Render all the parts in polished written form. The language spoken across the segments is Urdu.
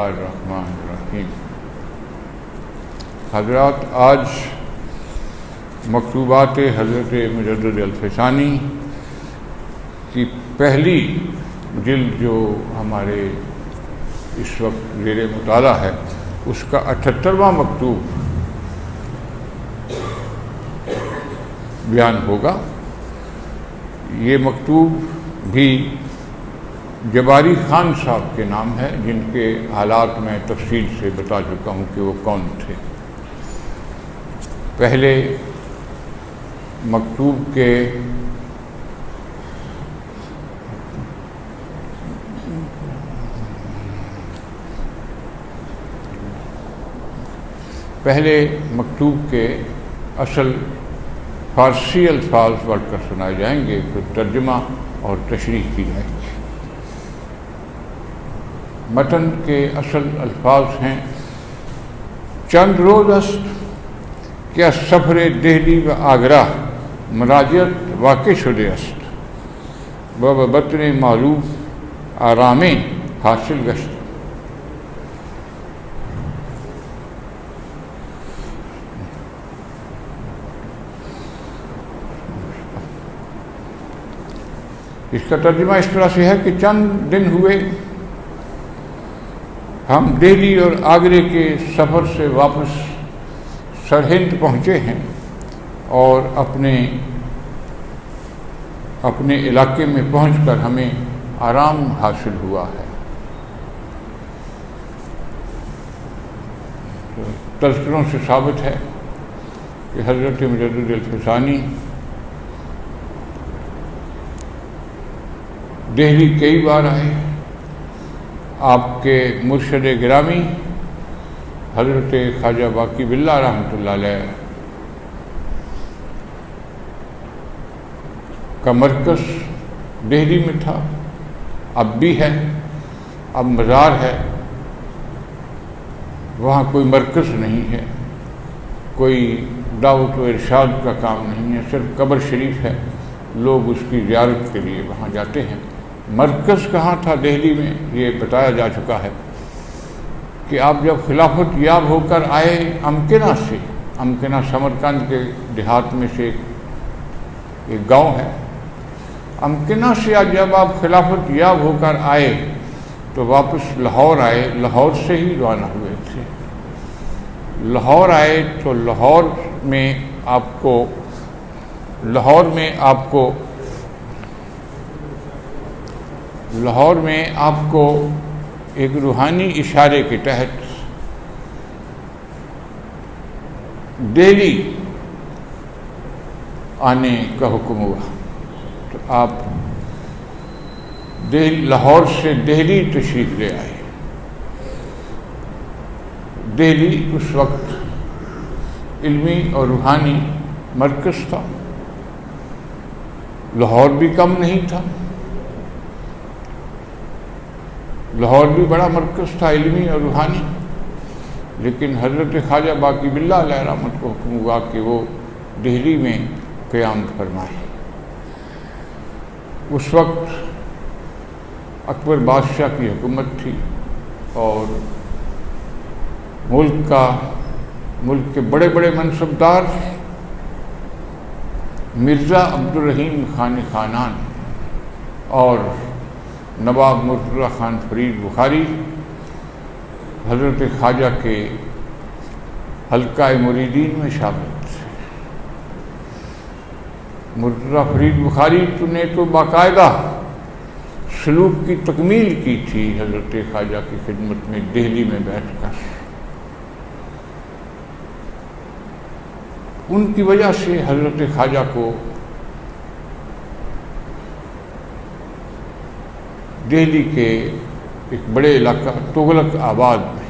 الرحمن الرحیم۔ حضرات، آج مکتوبات حضرت مجدد الفسانی کی پہلی جلد جو ہمارے اس وقت زیر مطالعہ ہے، اس کا 78واں مکتوب بیان ہوگا۔ یہ مکتوب بھی جباری خان صاحب کے نام ہے، جن کے حالات میں تفصیل سے بتا چکا ہوں کہ وہ کون تھے۔ پہلے مکتوب کے اصل فارسی الفاظ پڑھ کر سنائے جائیں گے، پھر ترجمہ اور تشریح کی جائے گی۔ متن کے اصل الفاظ ہیں: چند روز است کہ از سفر دہلی و آگرہ مراجعت واقع شده است و به بطن معروف آرام حاصل گشت۔ اس کا ترجمہ اس طرح سے ہے کہ چند دن ہوئے ہم دہلی اور آگرے کے سفر سے واپس سرہند پہنچے ہیں اور اپنے علاقے میں پہنچ کر ہمیں آرام حاصل ہوا ہے۔ تذکروں سے ثابت ہے کہ حضرت مجدد الفسانی دہلی کئی بار آئے۔ آپ کے مرشد گرامی حضرت خواجہ باقی باللہ رحمۃ اللہ علیہ کا مرکز دہلی میں تھا، اب بھی ہے، اب مزار ہے، وہاں کوئی مرکز نہیں ہے، کوئی دعوت و ارشاد کا کام نہیں ہے، صرف قبر شریف ہے، لوگ اس کی زیارت کے لیے وہاں جاتے ہیں۔ مرکز کہاں تھا دہلی میں، یہ بتایا جا چکا ہے کہ آپ جب خلافت یاب ہو کر آئے امکنہ سمرقند کے دیہات میں سے ایک گاؤں ہے، امکنہ سے جب آپ خلافت یاب ہو کر آئے تو واپس لاہور آئے، لاہور سے ہی روانہ ہوئے تھے۔ لاہور آئے تو لاہور میں آپ کو ایک روحانی اشارے کے تحت دہلی آنے کا حکم ہوا، تو آپ لاہور سے دہلی تشریف لے آئے۔ دہلی اس وقت علمی اور روحانی مرکز تھا، لاہور بھی کم نہیں تھا، لاہور بھی بڑا مرکز تھا علمی اور روحانی، لیکن حضرت خواجہ باقی باللہ علیہ رحمت کو حکم ہوا کہ وہ دہلی میں قیام فرمائے۔ اس وقت اکبر بادشاہ کی حکومت تھی اور ملک کے بڑے بڑے منصبدار مرزا عبدالرحیم خان خانان اور نواب مرتضی خان فرید بخاری حضرت خواجہ کے حلقہ مریدین میں شامل تھے۔ مرتضی فرید بخاری نے تو باقاعدہ سلوک کی تکمیل کی تھی حضرت خواجہ کی خدمت میں دہلی میں بیٹھ کر۔ ان کی وجہ سے حضرت خواجہ کو دہلی کے ایک بڑے علاقہ تغلق آباد میں،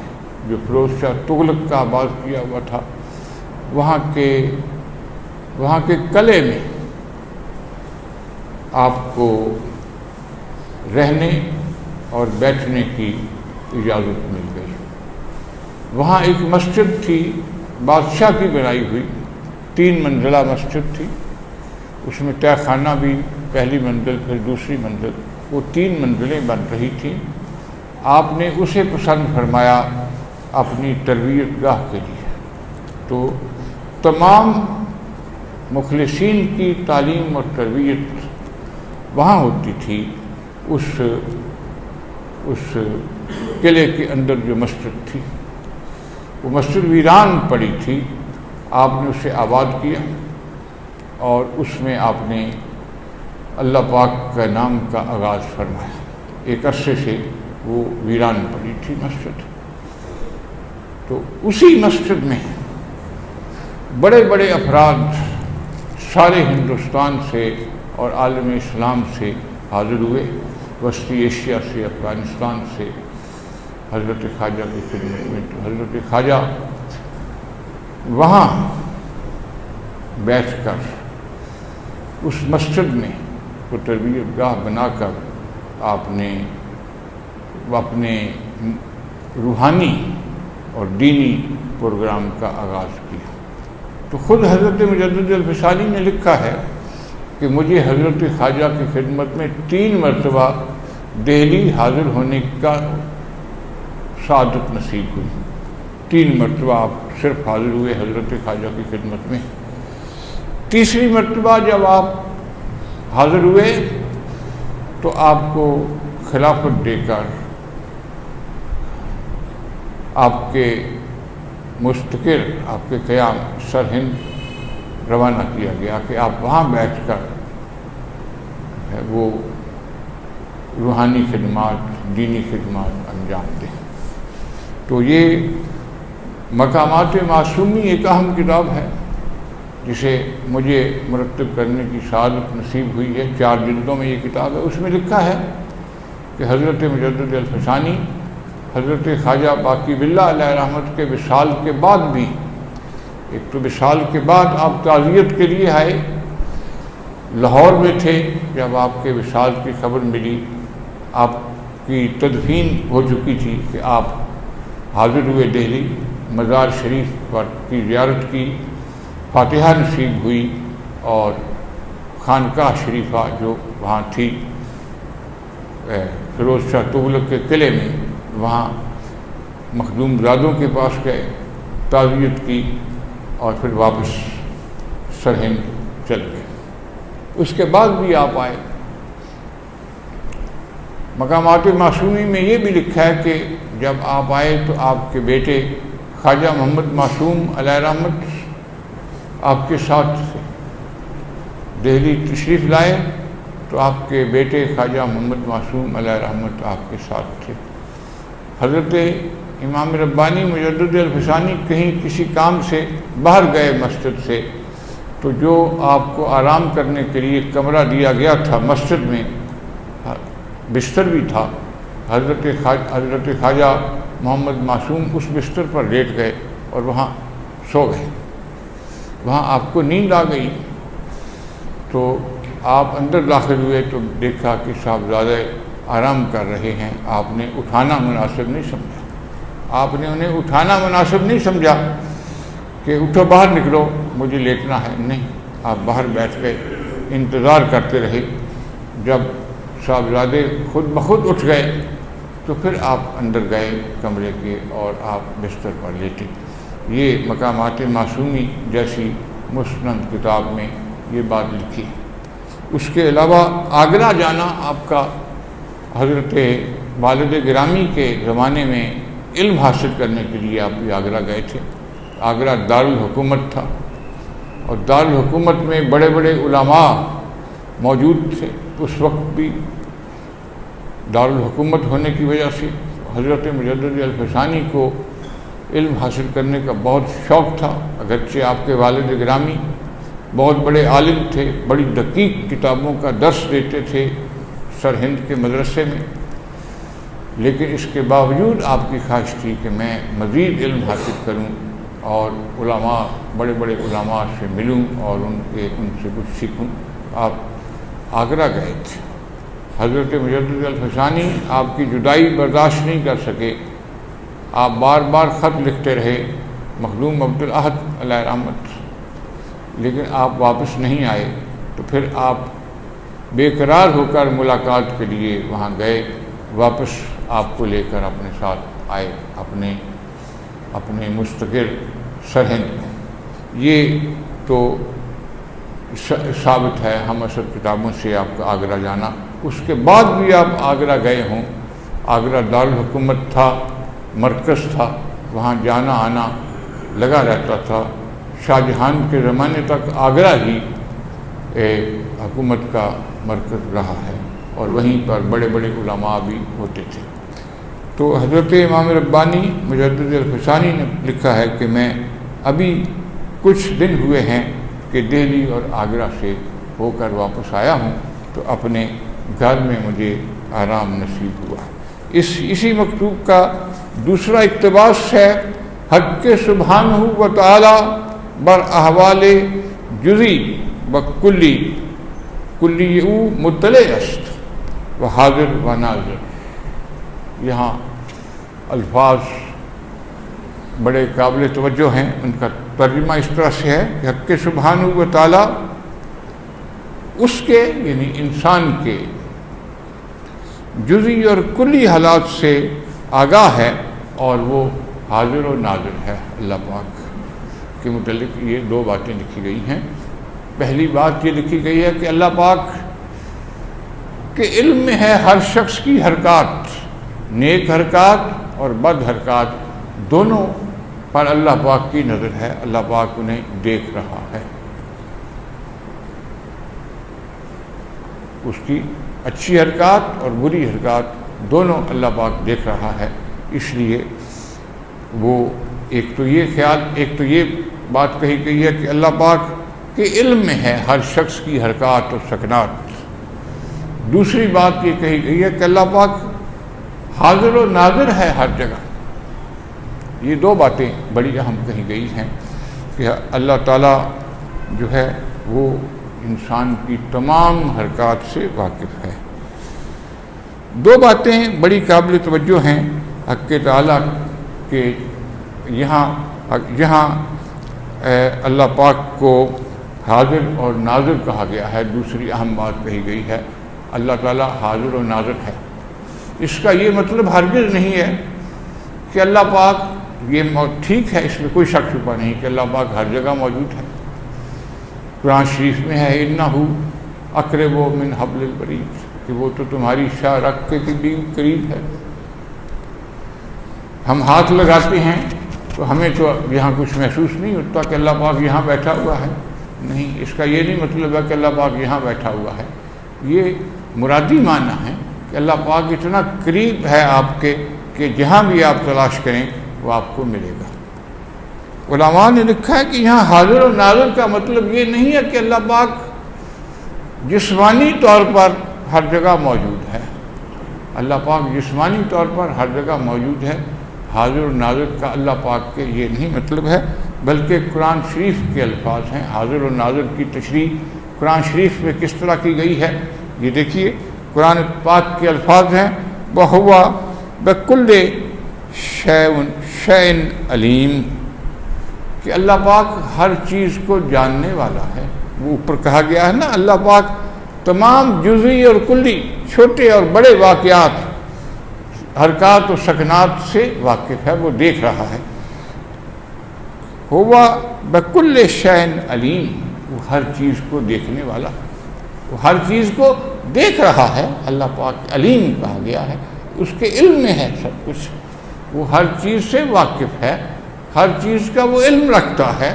جو فیروز شاہ تغلق کا آباد کیا ہوا تھا، وہاں کے قلعے میں آپ کو رہنے اور بیٹھنے کی اجازت مل گئی۔ وہاں ایک مسجد تھی، بادشاہ کی بنائی ہوئی، 3 منزلہ مسجد تھی، اس میں تہہ خانہ بھی پہلی منزل، پھر دوسری منزل، وہ 3 منزلیں بن رہی تھیں آپ نے اسے پسند فرمایا اپنی تربیت گاہ کے لیے۔ تو تمام مخلصین کی تعلیم اور تربیت وہاں ہوتی تھی، اس قلعے کے اندر جو مسجد تھی، وہ مسجد ویران پڑی تھی، آپ نے اسے آباد کیا اور اس میں آپ نے اللہ پاک کا نام کا آغاز فرمایا۔ ایک عرصے سے وہ ویران پڑی تھی مسجد، تو اسی مسجد میں بڑے بڑے افراد سارے ہندوستان سے اور عالم اسلام سے حاضر ہوئے، وسطی ایشیا سے، افغانستان سے، حضرت خواجہ کی خدمت میں۔ تو حضرت خواجہ وہاں بیٹھ کر اس مسجد میں کو تربیت گاہ بنا کر آپ نے اپنے روحانی اور دینی پروگرام کا آغاز کیا۔ تو خود حضرت مجدد الفسانی نے لکھا ہے کہ مجھے حضرت خواجہ کی خدمت میں 3 مرتبہ دہلی حاضر ہونے کا سعادت نصیب ہوئی۔ 3 مرتبہ آپ صرف حاضر ہوئے حضرت خواجہ کی خدمت میں۔ تیسری مرتبہ جب آپ حاضر ہوئے تو آپ کو خلافت دے کر آپ کے مستقر آپ کے قیام سرہند روانہ کیا گیا کہ آپ وہاں بیٹھ کر وہ روحانی خدمات، دینی خدمات انجام دیں۔ تو یہ مقامات معصومی ایک اہم کتاب ہے جسے مجھے مرتب کرنے کی سعادت نصیب ہوئی ہے۔ 4 جلدوں میں یہ کتاب ہے۔ اس میں لکھا ہے کہ حضرت مجدد الفسانی حضرت خواجہ باقی باللہ علیہ رحمت کے وصال کے بعد بھی، ایک تو وصال کے بعد آپ تعزیت کے لیے آئے، لاہور میں تھے جب آپ کے وصال کی خبر ملی، آپ کی تدفین ہو چکی تھی کہ آپ حاضر ہوئے دہلی، مزار شریف پر کی زیارت کی، فاتحہ نصیب ہوئی اور خانقاہ شریفہ جو وہاں تھی فیروز شاہ تغلق کے قلعے میں، وہاں مخدوم زادوں کے پاس گئے، تعزیت کی اور پھر واپس سرہند چل گئے۔ اس کے بعد بھی آپ آئے۔ مقامات معصومی میں یہ بھی لکھا ہے کہ جب آپ آئے تو آپ کے بیٹے خواجہ محمد معصوم علیہ رحمت آپ کے ساتھ تھے۔ دہلی تشریف لائے تو آپ کے بیٹے خواجہ محمد معصوم علیہ رحمت آپ کے ساتھ تھے۔ حضرت امام ربانی مجدد الفسانی کہیں کسی کام سے باہر گئے مسجد سے، تو جو آپ کو آرام کرنے کے لیے کمرہ دیا گیا تھا مسجد میں، بستر بھی تھا، حضرت خواجہ محمد معصوم اس بستر پر لیٹ گئے اور وہاں سو گئے۔ وہاں آپ کو نیند آ گئی تو آپ اندر داخل ہوئے تو دیکھا کہ صاحبزادہ آرام کر رہے ہیں۔ آپ نے اٹھانا مناسب نہیں سمجھا، آپ نے انہیں اٹھانا مناسب نہیں سمجھا کہ اٹھو باہر نکلو مجھے لیٹنا ہے، نہیں، آپ باہر بیٹھ گئے، انتظار کرتے رہے۔ جب صاحبزادے خود بخود اٹھ گئے تو پھر آپ اندر گئے کمرے کے اور آپ بستر پر لیٹے۔ یہ مقامات معصومی جیسی مسند کتاب میں یہ بات لکھی۔ اس کے علاوہ آگرہ جانا آپ کا، حضرت والد گرامی کے زمانے میں علم حاصل کرنے کے لیے آپ بھی آگرہ گئے تھے۔ آگرہ دارالحکومت تھا اور دارالحکومت میں بڑے بڑے علماء موجود تھے۔ اس وقت بھی دارالحکومت ہونے کی وجہ سے حضرت مجدد الفسانی کو علم حاصل کرنے کا بہت شوق تھا، اگرچہ آپ کے والد گرامی بہت بڑے عالم تھے، بڑی دقیق کتابوں کا درس دیتے تھے سرہند کے مدرسے میں، لیکن اس کے باوجود آپ کی خواہش تھی کہ میں مزید علم حاصل کروں اور علماء، بڑے بڑے علماء سے ملوں اور ان سے کچھ سیکھوں۔ آپ آگرہ گئے تھے۔ حضرت مجدد الفسانی آپ کی جدائی برداشت نہیں کر سکے، آپ بار بار خط لکھتے رہے مخدوم عبدالاحد علیہ رحمت، لیکن آپ واپس نہیں آئے۔ تو پھر آپ بے قرار ہو کر ملاقات کے لیے وہاں گئے واپس آپ کو لے کر اپنے ساتھ آئے اپنے مستقر سرہند میں۔ یہ تو ثابت ہے ہم اثر کتابوں سے آپ کا آگرہ جانا۔ اس کے بعد بھی آپ آگرہ گئے ہوں، آگرہ دارالحکومت تھا، مرکز تھا، وہاں جانا آنا لگا رہتا تھا۔ شاہ جہان کے زمانے تک آگرہ ہی حکومت کا مرکز رہا ہے، اور وہیں پر بڑے بڑے علماء بھی ہوتے تھے۔ تو حضرت امام ربانی مجدد الفسانی نے لکھا ہے کہ میں ابھی کچھ دن ہوئے ہیں کہ دہلی اور آگرہ سے ہو کر واپس آیا ہوں، تو اپنے گھر میں مجھے آرام نصیب ہوا۔ اسی مکتوب کا دوسرا اقتباس ہے، حق سبحانہ و تعالی بر احوال جزی و کلی او مطلع است و حاضر و ناظر۔ یہاں الفاظ بڑے قابل توجہ ہیں، ان کا ترجمہ اس طرح سے ہے کہ حق سبحانہ و تعالی اس کے یعنی انسان کے جزئی اور کلی حالات سے آگاہ ہے، اور وہ حاضر و ناظر ہے۔ اللہ پاک کے متعلق یہ دو باتیں لکھی گئی ہیں۔ پہلی بات یہ لکھی گئی ہے کہ اللہ پاک کے علم میں ہے ہر شخص کی حرکات، نیک حرکات اور بد حرکات دونوں پر اللہ پاک کی نظر ہے، اللہ پاک انہیں دیکھ رہا ہے۔ اس کی اچھی حرکات اور بری حرکات دونوں اللہ پاک دیکھ رہا ہے۔ اس لیے وہ ایک تو یہ بات کہی گئی ہے کہ اللہ پاک کے علم میں ہے ہر شخص کی حرکات اور سکنات۔ دوسری بات یہ کہی گئی ہے کہ اللہ پاک حاضر و ناظر ہے ہر جگہ۔ یہ دو باتیں بڑی اہم کہی گئی ہیں کہ اللہ تعالیٰ جو ہے وہ انسان کی تمام حرکات سے واقف ہے۔ دو باتیں بڑی قابل توجہ ہیں حق تعالیٰ کے یہاں اللہ پاک کو حاضر اور ناظر کہا گیا ہے۔ دوسری اہم بات کہی گئی ہے اللہ تعالیٰ حاضر و ناظر ہے۔ اس کا یہ مطلب ہرگز نہیں ہے کہ اللہ پاک یہ ٹھیک ہے، اس میں کوئی شک شبہ نہیں کہ اللہ پاک ہر جگہ موجود ہے۔ قرآن شریف میں ہے انہ اقرب من حبل الورید، کہ وہ تو تمہاری شاہ رکھ کے بھی قریب ہے۔ ہم ہاتھ لگاتے ہیں تو ہمیں تو یہاں کچھ محسوس نہیں ہوتا کہ اللہ پاک یہاں بیٹھا ہوا ہے، نہیں، اس کا یہ نہیں مطلب ہے کہ اللہ پاک یہاں بیٹھا ہوا ہے۔ یہ مرادی معنی ہے کہ اللہ پاک اتنا قریب ہے آپ کے کہ جہاں بھی آپ تلاش کریں وہ آپ کو ملے گا۔ علماء نے لکھا ہے کہ یہاں حاضر و ناظر کا مطلب یہ نہیں ہے کہ اللہ پاک جسمانی طور پر ہر جگہ موجود ہے۔ اللہ پاک جسمانی طور پر ہر جگہ موجود ہے، حاضر و ناظر کا اللہ پاک کے یہ نہیں مطلب ہے، بلکہ قرآن شریف کے الفاظ ہیں۔ حاضر و ناظر کی تشریح قرآن شریف میں کس طرح کی گئی ہے یہ دیکھیے، قرآن پاک کے الفاظ ہیں وَهُوَ بِكُلِّ شَيْءٍ عَلِيمٌ، کہ اللہ پاک ہر چیز کو جاننے والا ہے۔ وہ اوپر کہا گیا ہے نا، اللہ پاک تمام جزئی اور کلی، چھوٹے اور بڑے واقعات، حرکات و سکنات سے واقف ہے، وہ دیکھ رہا ہے۔ ہوا بکل شین علیم، وہ ہر چیز کو دیکھنے والا، وہ ہر چیز کو دیکھ رہا ہے۔ اللہ پاک علیم کہا گیا ہے، اس کے علم میں ہے سب کچھ، وہ ہر چیز سے واقف ہے، ہر چیز کا وہ علم رکھتا ہے،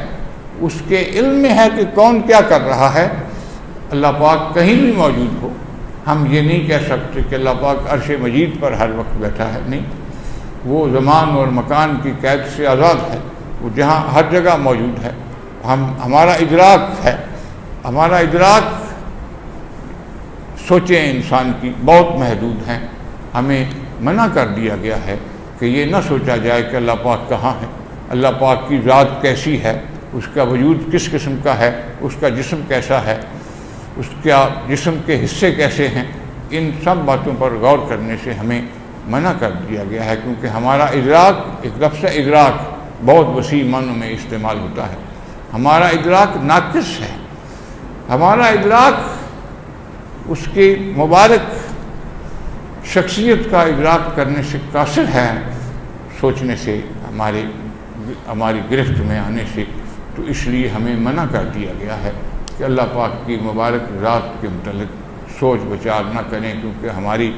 اس کے علم میں ہے کہ کون کیا کر رہا ہے۔ اللہ پاک کہیں بھی موجود ہو، ہم یہ نہیں کہہ سکتے کہ اللہ پاک عرش مجید پر ہر وقت بیٹھا ہے، نہیں، وہ زمان اور مکان کی قید سے آزاد ہے، وہ جہاں ہر جگہ موجود ہے۔ ہمارا ادراک ہے، ہمارا ادراک سوچیں انسان کی بہت محدود ہیں۔ ہمیں منع کر دیا گیا ہے کہ یہ نہ سوچا جائے کہ اللہ پاک کہاں ہے، اللہ پاک کی ذات کیسی ہے، اس کا وجود کس قسم کا ہے، اس کا جسم کیسا ہے، اس کا جسم کے حصے کیسے ہیں۔ ان سب باتوں پر غور کرنے سے ہمیں منع کر دیا گیا ہے، کیونکہ ہمارا ادراک، ایک لفظ ادراک بہت وسیع معنوں میں استعمال ہوتا ہے، ہمارا ادراک ناقص ہے، ہمارا ادراک اس کے مبارک شخصیت کا ادراک کرنے سے قاصر ہے، سوچنے سے، ہماری گرفت میں آنے سے، تو اس لیے ہمیں منع کر دیا گیا ہے کہ اللہ پاک کی مبارک ذات کے متعلق سوچ بچار نہ کریں، کیونکہ ہماری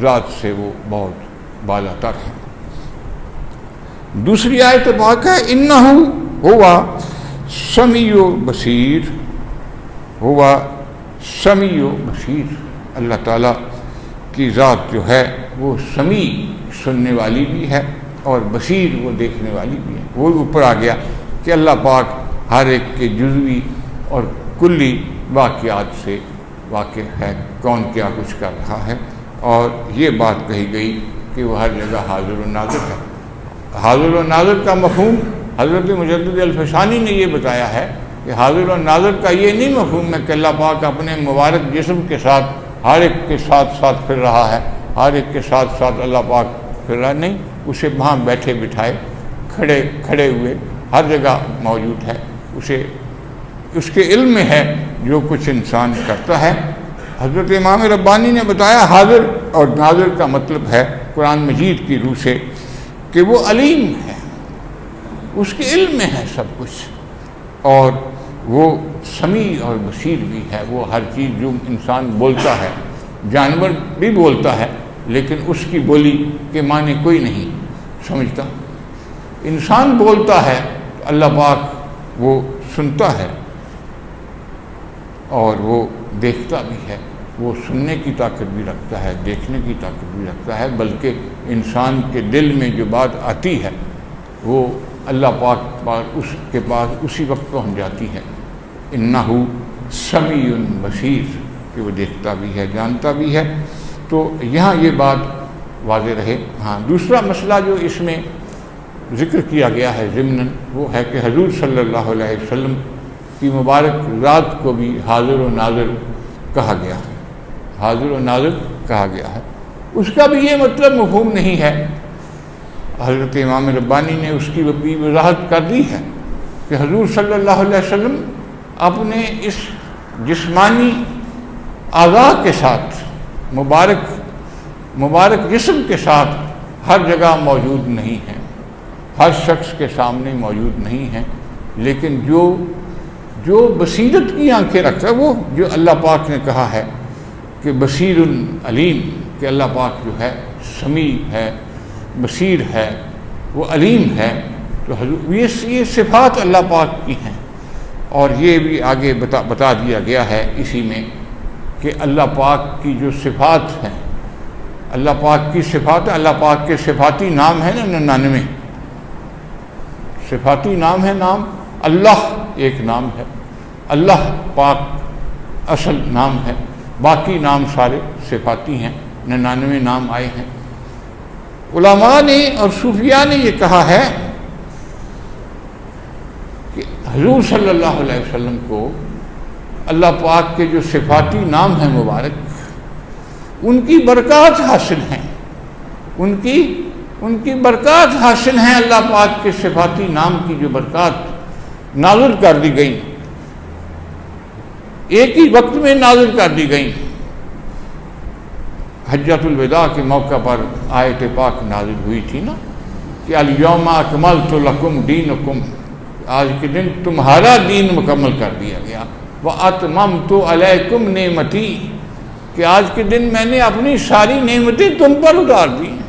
ذات سے وہ بہت بالا تر ہے۔ دوسری آیت پاک ہے انہ ہوا سمیع بصیر، ہوا سمیع بصیر، اللہ تعالیٰ کی ذات جو ہے وہ سمیع سننے والی بھی ہے اور بصیر وہ دیکھنے والی بھی ہے۔ وہ اوپر آ گیا کہ اللہ پاک ہر ایک کے جزوی اور کلی واقعات سے واقف ہے، کون کیا کچھ کر رہا ہے، اور یہ بات کہی گئی کہ وہ ہر جگہ حاضر و ناظر ہے۔ حاضر و ناظر کا مفہوم حضرت مجدد الفسانی نے یہ بتایا ہے کہ حاضر و ناظر کا یہ نہیں مفہوم ہے کہ اللہ پاک اپنے مبارک جسم کے ساتھ ہر ایک کے ساتھ ساتھ پھر رہا ہے، ہر ایک کے ساتھ ساتھ اللہ پاک پھر رہا، نہیں، اسے وہاں بیٹھے بٹھائے کھڑے ہوئے ہر جگہ موجود ہے، اسے اس کے علم میں ہے جو کچھ انسان کرتا ہے۔ حضرت امام ربانی نے بتایا حاضر اور ناظر کا مطلب ہے قرآن مجید کی روح سے کہ وہ علیم ہے، اس کے علم میں ہے سب کچھ، اور وہ سمیع اور بصیر بھی ہے، وہ ہر چیز جو انسان بولتا ہے، جانور بھی بولتا ہے لیکن اس کی بولی کے معنی کوئی نہیں سمجھتا، انسان بولتا ہے تو اللہ پاک وہ سنتا ہے اور وہ دیکھتا بھی ہے، وہ سننے کی طاقت بھی رکھتا ہے، دیکھنے کی طاقت بھی رکھتا ہے، بلکہ انسان کے دل میں جو بات آتی ہے وہ اللہ پاک اس کے پاس اسی وقت پہنچ جاتی ہے۔ انہ سمیع بصیر، کہ وہ دیکھتا بھی ہے، جانتا بھی ہے۔ تو یہاں یہ بات واضح رہے۔ ہاں، دوسرا مسئلہ جو اس میں ذکر کیا گیا ہے ضمناً، وہ ہے کہ حضور صلی اللہ علیہ وسلم کی مبارک ذات کو بھی حاضر و ناظر کہا گیا ہے، حاضر و ناظر کہا گیا ہے۔ اس کا بھی یہ مطلب مفہوم نہیں ہے، حضرت امام ربانی نے اس کی بھی وضاحت کر دی ہے کہ حضور صلی اللہ علیہ وسلم اپنے اس جسمانی اعضاء کے ساتھ، مبارک جسم کے ساتھ ہر جگہ موجود نہیں ہیں، ہر شخص کے سامنے موجود نہیں ہیں، لیکن جو بصیرت کی آنکھیں رکھتا ہے، وہ جو اللہ پاک نے کہا ہے کہ بصیر علیم، کہ اللہ پاک جو ہے سمیع ہے، بصیر ہے، وہ علیم ہے، تو یہ صفات اللہ پاک کی ہیں۔ اور یہ بھی آگے بتا دیا گیا ہے اسی میں کہ اللہ پاک کی جو صفات ہیں، اللہ پاک کی صفات، اللہ پاک کے صفاتی نام ہے نا 99 صفاتی نام ہے، نام اللہ ایک نام ہے، اللہ پاک اصل نام ہے، باقی نام سارے صفاتی ہیں، 99 نام آئے ہیں۔ علماء نے اور صوفیاء نے یہ کہا ہے کہ حضور صلی اللہ علیہ وسلم کو اللہ پاک کے جو صفاتی نام ہیں مبارک، ان کی برکات حاصل ہیں، ان کی برکات حاصل ہیں، اللہ پاک کے صفاتی نام کی جو برکات نازل کر دی گئی، ایک ہی وقت میں نازل کر دی گئی۔ حجۃ الوداع کے موقع پر آیت پاک نازل ہوئی تھی نا کہ الیوم اکملت لکم دینکم، آج کے دن تمہارا دین مکمل کر دیا گیا، واتممت علیکم نعمتی، کہ آج کے دن میں نے اپنی ساری نعمتیں تم پر اتار دی ہیں۔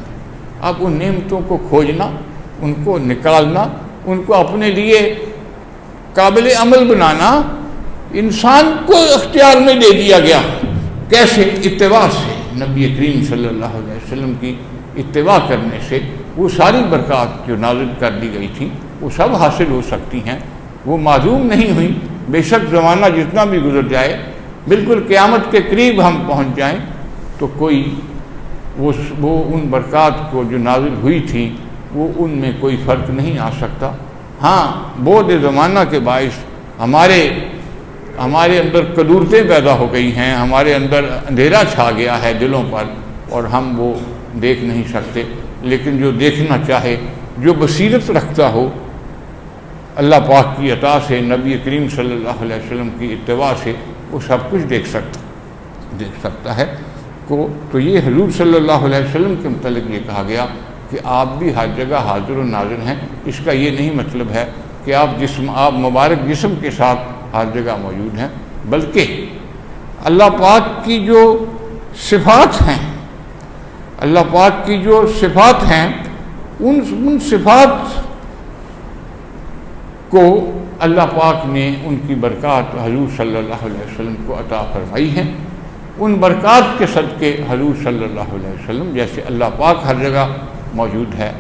اب ان نعمتوں کو کھوجنا، ان کو نکالنا، ان کو اپنے لیے قابل عمل بنانا انسان کو اختیار میں دے دیا گیا۔ کیسے؟ اتباع سے، نبی کریم صلی اللہ علیہ وسلم کی اتباع کرنے سے وہ ساری برکات جو نازل کر دی گئی تھی وہ سب حاصل ہو سکتی ہیں، وہ معدوم نہیں ہوئی۔ بے شک زمانہ جتنا بھی گزر جائے، بالکل قیامت کے قریب ہم پہنچ جائیں تو کوئی وہ ان برکات کو جو نازل ہوئی تھی وہ ان میں کوئی فرق نہیں آ سکتا۔ ہاں، بعد زمانہ کے باعث ہمارے اندر قدورتیں پیدا ہو گئی ہیں، ہمارے اندر اندھیرا چھا گیا ہے دلوں پر، اور ہم وہ دیکھ نہیں سکتے، لیکن جو دیکھنا چاہے، جو بصیرت رکھتا ہو اللہ پاک کی عطا سے، نبی کریم صلی اللہ علیہ وسلم کی اتباع سے، وہ سب کچھ دیکھ سکتا ہے۔ کو تو یہ حضور صلی اللہ علیہ وسلم کے متعلق یہ کہا گیا کہ آپ بھی ہر جگہ حاضر و ناظر ہیں۔ اس کا یہ نہیں مطلب ہے کہ آپ مبارک جسم کے ساتھ ہر جگہ موجود ہیں، بلکہ اللہ پاک کی جو صفات ہیں، اللہ پاک کی جو صفات ہیں ان صفات کو اللہ پاک نے ان کی برکات حضور صلی اللہ علیہ وسلم کو عطا فرمائی ہیں۔ ان برکات کے صدقے حضور صلی اللہ علیہ وسلم جیسے اللہ پاک ہر جگہ موجود ہے،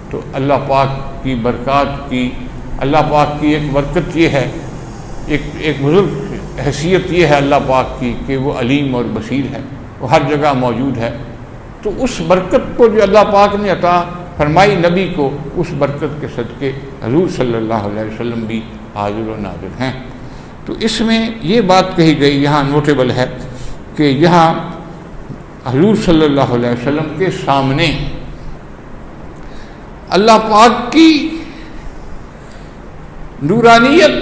تو اللہ پاک کی برکات کی، اللہ پاک کی ایک برکت یہ ہے، ایک بزرگ حیثیت یہ ہے اللہ پاک کی کہ وہ علیم اور بصیر ہے، وہ ہر جگہ موجود ہے۔ تو اس برکت کو جو اللہ پاک نے عطا فرمائی نبی کو، اس برکت کے صدقے حضور صلی اللہ علیہ وسلم بھی حاضر و ناظر ہیں۔ تو اس میں یہ بات کہی گئی، یہاں نوٹیبل ہے کہ یہاں حضور صلی اللہ علیہ وسلم کے سامنے اللہ پاک کی نورانیت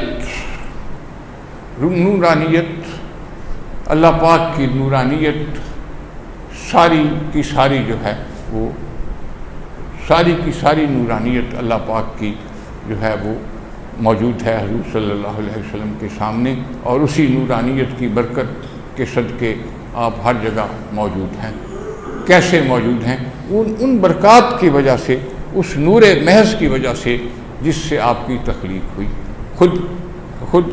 اللہ پاک کی نورانیت ساری کی ساری جو ہے وہ ساری کی ساری نورانیت اللہ پاک کی جو ہے وہ موجود ہے حضور صلی اللہ علیہ وسلم کے سامنے، اور اسی نورانیت کی برکت کے صدقے آپ ہر جگہ موجود ہیں۔ کیسے موجود ہیں؟ ان برکات کی وجہ سے، اس نور محض کی وجہ سے جس سے آپ کی تخلیق ہوئی۔ خود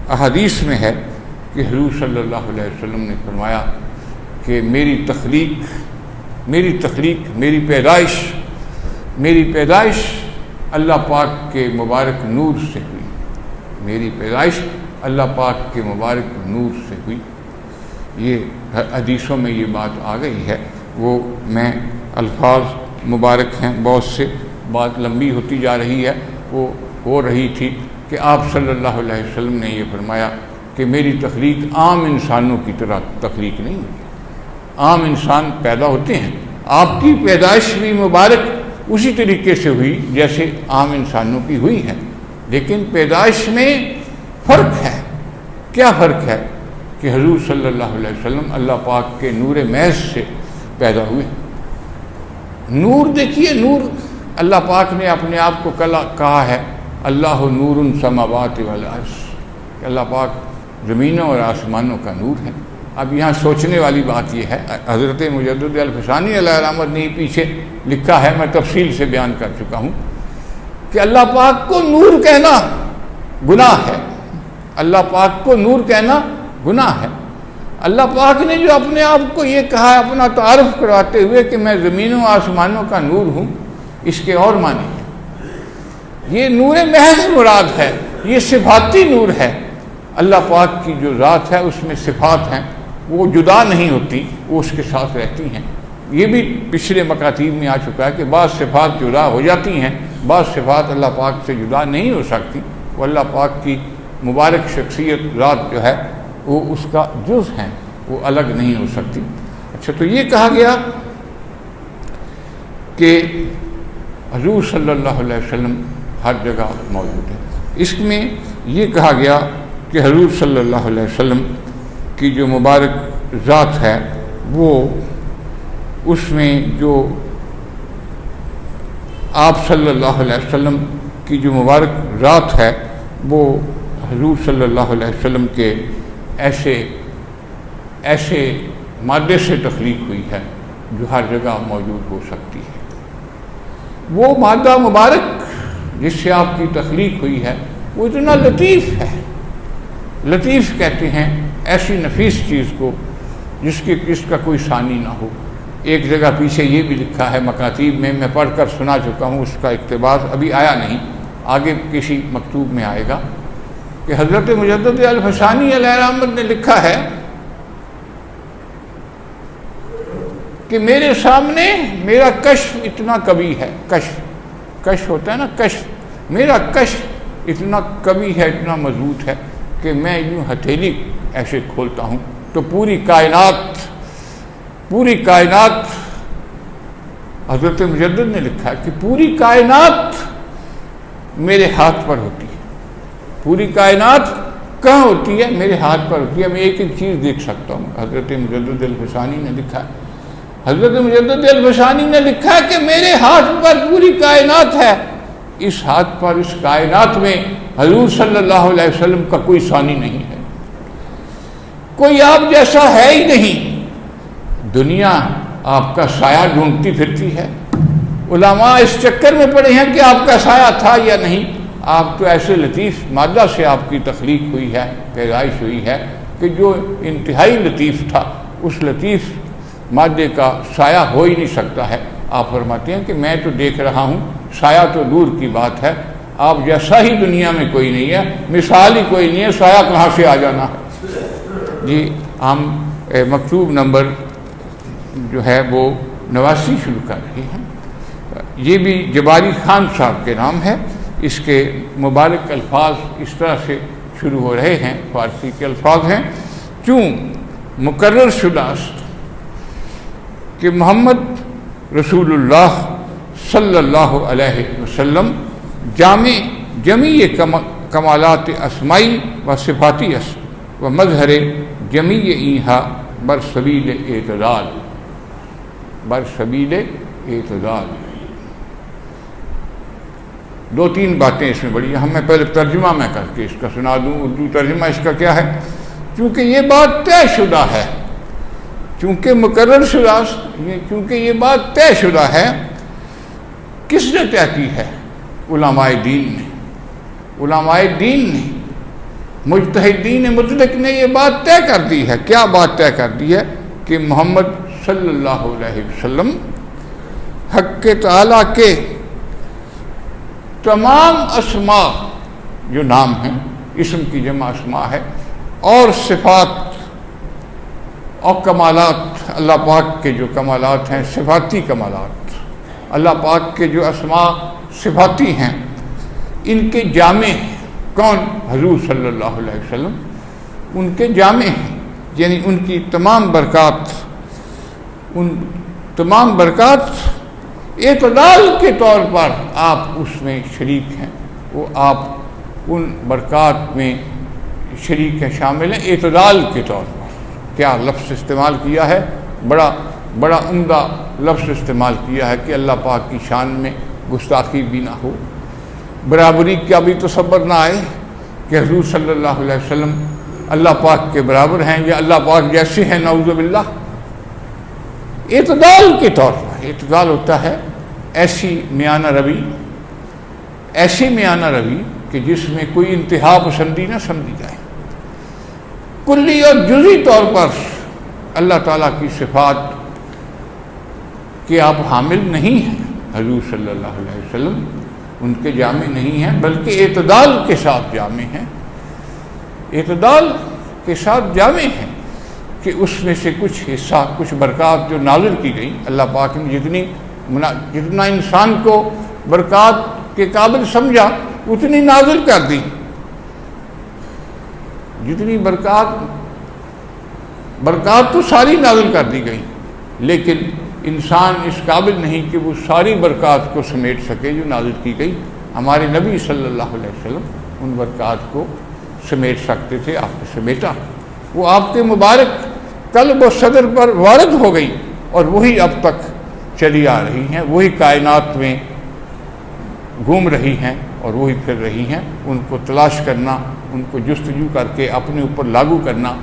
احادیث میں ہے کہ حضور صلی اللہ علیہ وسلم نے فرمایا کہ میری تخلیق میری پیدائش اللہ پاک کے مبارک نور سے ہوئی، میری پیدائش اللہ پاک کے مبارک نور سے ہوئی۔ یہ حدیثوں میں یہ بات آ گئی ہے، وہ میں الفاظ مبارک ہیں بہت سے، بات لمبی ہوتی جا رہی ہے، وہ ہو رہی تھی کہ آپ صلی اللہ علیہ وسلم نے یہ فرمایا کہ میری تخلیق عام انسانوں کی طرح تخلیق نہیں ہوئی۔ عام انسان پیدا ہوتے ہیں، آپ کی پیدائش بھی مبارک اسی طریقے سے ہوئی جیسے عام انسانوں کی ہوئی ہے، لیکن پیدائش میں فرق ہے۔ کیا فرق ہے؟ کہ حضور صلی اللہ علیہ وسلم اللہ پاک کے نور محض سے پیدا ہوئے۔ نور دیکھیے، نور اللہ پاک نے اپنے آپ کو کہا ہے اللہ نور السماوات والارض، کہ اللہ پاک زمینوں اور آسمانوں کا نور ہے۔ اب یہاں سوچنے والی بات یہ ہے، حضرت مجدد الفسانی علیہ رحمت نے پیچھے لکھا ہے، میں تفصیل سے بیان کر چکا ہوں کہ اللہ پاک کو نور کہنا گناہ ہے، اللہ پاک کو نور کہنا گناہ ہے۔ اللہ پاک نے جو اپنے آپ کو یہ کہا ہے اپنا تعارف کرواتے ہوئے کہ میں زمینوں آسمانوں کا نور ہوں، اس کے اور معنی ہیں۔ یہ نور محض مراد ہے، یہ صفاتی نور ہے۔ اللہ پاک کی جو ذات ہے اس میں صفات ہیں، وہ جدا نہیں ہوتی، وہ اس کے ساتھ رہتی ہیں۔ یہ بھی پچھلے مکاتیب میں آ چکا ہے کہ بعض صفات جدا ہو جاتی ہیں، بعض صفات اللہ پاک سے جدا نہیں ہو سکتی، وہ اللہ پاک کی مبارک شخصیت ذات جو ہے وہ اس کا جز ہیں، وہ الگ نہیں ہو سکتی۔ اچھا، تو یہ کہا گیا کہ حضور صلی اللہ علیہ وسلم ہر جگہ موجود ہے۔ اس میں یہ کہا گیا کہ حضور صلی اللہ علیہ وسلم کی جو مبارک ذات ہے وہ اس میں جو آپ صلی اللہ علیہ وسلم کی جو مبارک ذات ہے وہ حضور صلی اللہ علیہ وسلم کے ایسے مادے سے تخلیق ہوئی ہے جو ہر جگہ موجود ہو سکتی ہے۔ وہ مادہ مبارک جس سے آپ کی تخلیق ہوئی ہے وہ اتنا لطیف ہے، لطیف کہتے ہیں ایسی نفیس چیز کو جس کا کوئی ثانی نہ ہو۔ ایک جگہ پیچھے یہ بھی لکھا ہے مکاتیب میں پڑھ کر سنا چکا ہوں، اس کا اقتباس ابھی آیا نہیں، آگے کسی مکتوب میں آئے گا، کہ حضرت مجدد الفسانی علیہ رحمت نے لکھا ہے کہ میرے سامنے میرا کشف اتنا کبھی ہے، کشف ہوتا ہے نا، کشف، میرا کشف اتنا کبھی ہے، اتنا مضبوط ہے کہ میں یوں ہتھیلی ایسے کھولتا ہوں تو پوری کائنات حضرت مجدد نے لکھا ہے کہ پوری کائنات میرے ہاتھ پر ہوتی ہے، پوری کائنات کہاں ہوتی ہے؟ میرے ہاتھ پر ہوتی ہے، میں ایک ایک چیز دیکھ سکتا ہوں۔ حضرت مجدد الفسانی نے لکھا ہے، حضرت مجدد الفسانی نے لکھا ہے کہ میرے ہاتھ پر پوری کائنات ہے، اس ہاتھ پر اس کائنات میں حضور صلی اللہ علیہ وسلم کا کوئی ثانی نہیں ہے، کوئی آپ جیسا ہے ہی نہیں۔ دنیا آپ کا سایہ ڈھونڈتی پھرتی ہے، علماء اس چکر میں پڑے ہیں کہ آپ کا سایہ تھا یا نہیں۔ آپ تو ایسے لطیف مادہ سے آپ کی تخلیق ہوئی ہے، پیدائش ہوئی ہے کہ جو انتہائی لطیف تھا، اس لطیف مادے کا سایہ ہو ہی نہیں سکتا ہے۔ آپ فرماتے ہیں کہ میں تو دیکھ رہا ہوں، سایہ تو دور کی بات ہے، آپ جیسا ہی دنیا میں کوئی نہیں ہے، مثال ہی کوئی نہیں ہے، سایہ کہاں سے آ جانا ہے۔ جی ہم مکتوب نمبر جو ہے وہ 89 شروع کر رہے ہیں۔ یہ بھی جباری خان صاحب کے نام ہے۔ اس کے مبارک الفاظ اس طرح سے شروع ہو رہے ہیں، فارسی کے الفاظ ہیں: چوں مقرر شداست کہ محمد رسول اللہ صلی اللہ علیہ وسلم جامع جمیع کمالات اسمائی و صفاتی است و مظہر جمیع ایہا برسبیل اعتدال، برسبیل اعتدال۔ دو تین باتیں اس میں بڑی ہیں، میں پہلے ترجمہ میں کر کے اس کا سنا دوں۔ اردو ترجمہ اس کا کیا ہے؟ چونکہ یہ بات طے شدہ ہے، چونکہ مقرر شدہ، چونکہ یہ بات طے شدہ ہے۔ کس نے طے کی ہے؟ علماء دین نے، علماء دین نے، مجتہدین مطلق نے یہ بات طے کر دی ہے۔ کیا بات طے کر دی ہے؟ کہ محمد صلی اللہ علیہ وسلم حق تعالیٰ کے تمام اسماء جو نام ہیں، اسم کی جمع اسماء ہے، اور صفات اور کمالات، اللہ پاک کے جو کمالات ہیں، صفاتی کمالات، اللہ پاک کے جو اسماء صفاتی ہیں، ان کے جامع ہیں۔ کون؟ حضور صلی اللہ علیہ وسلم ان کے جامع ہیں، یعنی ان کی تمام برکات، ان تمام برکات اعتدال کے طور پر آپ اس میں شریک ہیں، وہ آپ ان برکات میں شریک ہیں، شامل ہیں اعتدال کے طور پر۔ کیا لفظ استعمال کیا ہے؟ بڑا عمدہ لفظ استعمال کیا ہے کہ اللہ پاک کی شان میں گستاخی بھی نہ ہو، برابری کا بھی تصور نہ آئے کہ حضور صلی اللہ علیہ وسلم اللہ پاک کے برابر ہیں یا اللہ پاک جیسے ہیں، نعوذ باللہ۔ اعتدال کے طور پر، اعتدال ہوتا ہے ایسی میانہ روی، ایسی میانہ روی کہ جس میں کوئی انتہا پسندی نہ سمجھی جائے۔ کلی اور جزئی طور پر اللہ تعالیٰ کی صفات کے آپ حامل نہیں ہیں، حضور صلی اللہ علیہ وسلم ان کے جامع نہیں ہیں، بلکہ اعتدال کے ساتھ جامع ہیں، اعتدال کے ساتھ جامع ہیں کہ اس میں سے کچھ حصہ، کچھ برکات جو نازل کی گئی، اللہ پاک نے جتنا انسان کو برکات کے قابل سمجھا اتنی نازل کر دی، جتنی برکات تو ساری نازل کر دی گئی، لیکن انسان اس قابل نہیں کہ وہ ساری برکات کو سمیٹ سکے جو نازل کی گئی۔ ہمارے نبی صلی اللہ علیہ وسلم ان برکات کو سمیٹ سکتے تھے، آپ نے سمیٹا، وہ آپ کے مبارک قلب و صدر پر وارد ہو گئی، اور وہی اب تک چلی آ رہی ہیں، وہی کائنات میں گھوم رہی ہیں اور وہی پھر رہی ہیں۔ ان کو تلاش کرنا، ان کو جستجو کر کے اپنے اوپر لاگو کرنا،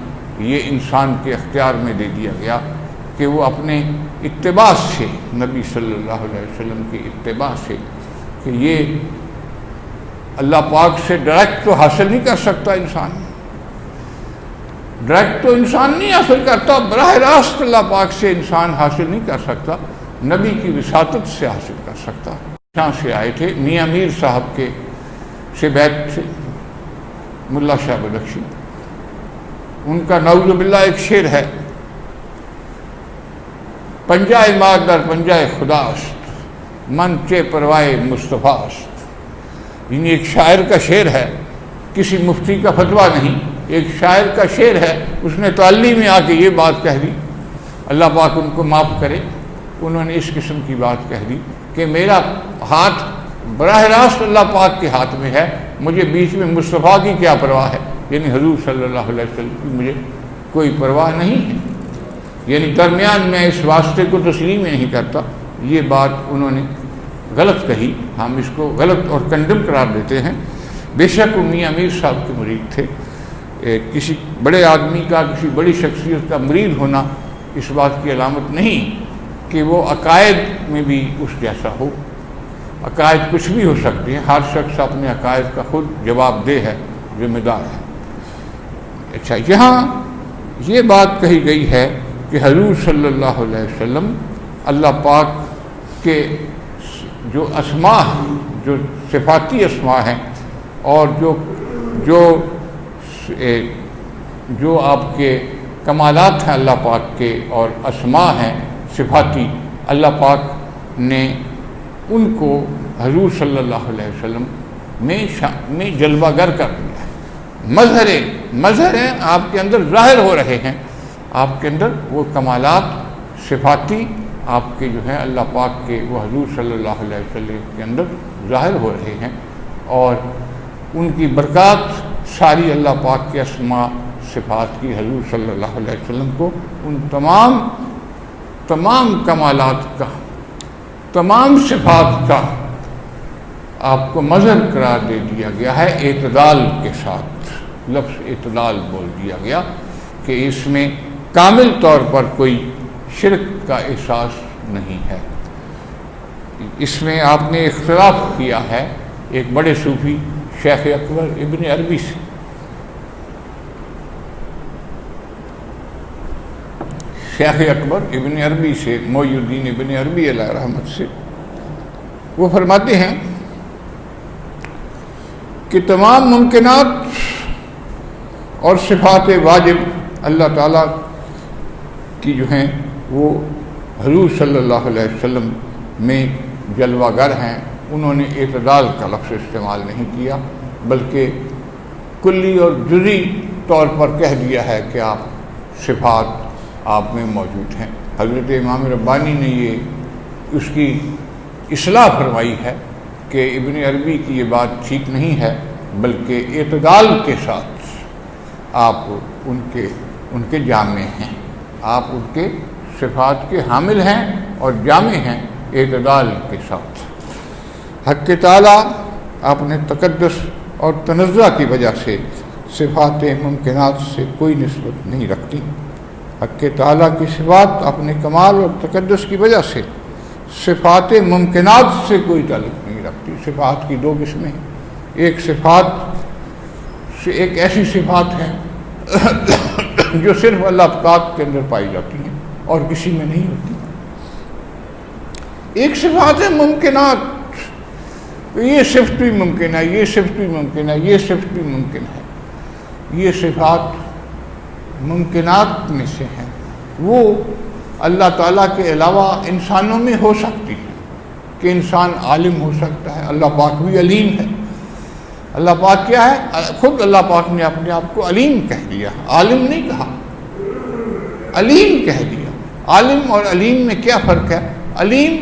یہ انسان کے اختیار میں دے دیا گیا کہ وہ اپنے اتباع سے، نبی صلی اللہ علیہ وسلم کی اتباع سے، کہ یہ اللہ پاک سے ڈائریکٹ تو حاصل نہیں کر سکتا انسان، ڈائریکٹ تو انسان نہیں حاصل کرتا، براہ راست اللہ پاک سے انسان حاصل نہیں کر سکتا، نبی کی وساطت سے حاصل کر سکتا۔ یہاں سے آئے تھے میاں میر صاحب کے سے بیت سے، ملا شاہ بدخشی، ان کا نعوذ باللہ ایک شعر ہے: پنجہ مار در پنجہ خداست، من چے پروائے مصطفیٰ است۔ یعنی ایک شاعر کا شعر ہے، کسی مفتی کا فتویٰ نہیں، ایک شاعر کا شعر ہے، اس نے تعلیم میں آ کے یہ بات کہہ دی، اللہ پاک ان کو معاف کرے، انہوں نے اس قسم کی بات کہہ دی کہ میرا ہاتھ براہ راست اللہ پاک کے ہاتھ میں ہے، مجھے بیچ میں مصطفیٰ کی کیا پرواہ ہے، یعنی حضور صلی اللہ علیہ وسلم کی مجھے کوئی پرواہ نہیں ہے، یعنی درمیان میں اس واسطے کو تسلیم ہی نہیں کرتا. یہ بات انہوں نے غلط کہی، ہم اس کو غلط اور کنڈم قرار دیتے ہیں. بے شک وہ میاں میر صاحب کے مرید تھے. کسی بڑے آدمی کا، کسی بڑی شخصیت کا مرید ہونا اس بات کی علامت نہیں کہ وہ عقائد میں بھی اس جیسا ہو. عقائد کچھ بھی ہو سکتے ہیں، ہر شخص اپنے عقائد کا خود جواب دہ ہے، ذمہ دار ہے. اچھا، یہاں یہ بات کہی گئی ہے کہ حضور صلی اللہ علیہ وسلم اللہ پاک کے جو اسماء ہیں، جو صفاتی اسماء ہیں، اور جو آپ کے کمالات ہیں اللہ پاک کے اور اسماء ہیں صفاتی، اللہ پاک نے ان کو حضور صلی اللہ علیہ وسلم میں جلوہ گر کر دیا ہے. مظہر ہیں، آپ کے اندر ظاہر ہو رہے ہیں. آپ کے اندر وہ کمالات صفاتی آپ کے جو ہیں اللہ پاک کے، وہ حضور صلی اللہ علیہ وسلم کے اندر ظاہر ہو رہے ہیں، اور ان کی برکات ساری اللہ پاک کے اسماء صفات کی حضور صلی اللہ علیہ وسلم کو ان تمام کمالات کا، تمام صفات کا آپ کو مظہر قرار دے دیا گیا ہے. اعتدال کے ساتھ لفظ اعتدال بول دیا گیا کہ اس میں کامل طور پر کوئی شرک کا احساس نہیں ہے. اس میں آپ نے اختلاف کیا ہے ایک بڑے صوفی شیخ اکبر ابن عربی سے. شیخ اکبر ابن عربی سے، محی الدین ابن عربی علیہ رحمت سے، وہ فرماتے ہیں کہ تمام ممکنات اور صفات واجب اللہ تعالیٰ کی جو ہیں وہ حضور صلی اللہ علیہ وسلم میں جلوہ گر ہیں. انہوں نے اعتدال کا لفظ استعمال نہیں کیا، بلکہ کلی اور جزئی طور پر کہہ دیا ہے کہ آپ صفات آپ میں موجود ہیں. حضرت امام ربانی نے یہ اس کی اصلاح فرمائی ہے کہ ابن عربی کی یہ بات ٹھیک نہیں ہے، بلکہ اعتدال کے ساتھ آپ ان کے جامع ہیں، آپ ان کے صفات کے حامل ہیں اور جامع ہیں اعتدال کے ساتھ. حق تعالیٰ اپنے تقدس اور تنزہ کی وجہ سے صفات ممکنات سے کوئی نسبت نہیں رکھتی. حق تعالیٰ کی صفات اپنے کمال اور تقدس کی وجہ سے صفات ممکنات سے کوئی تعلق نہیں رکھتی. صفات کی دو قسمیں ہیں. ایک ایسی صفات ہیں جو صرف اللہ پاک کے اندر پائی جاتی ہیں اور کسی میں نہیں ہوتی. ایک صفات ہے ممکنات، یہ صفت بھی ممکن ہے، یہ صفت بھی ممکن ہے، یہ صفت بھی ممکن ہے. یہ صفات ممکنات میں سے ہیں، وہ اللہ تعالیٰ کے علاوہ انسانوں میں ہو سکتی ہے کہ انسان عالم ہو سکتا ہے. اللہ پاک بھی علیم ہے. اللہ پاک کیا ہے؟ خود اللہ پاک نے اپنے آپ کو علیم کہہ دیا، عالم نہیں کہا، علیم کہہ دیا. عالم اور علیم میں کیا فرق ہے؟ علیم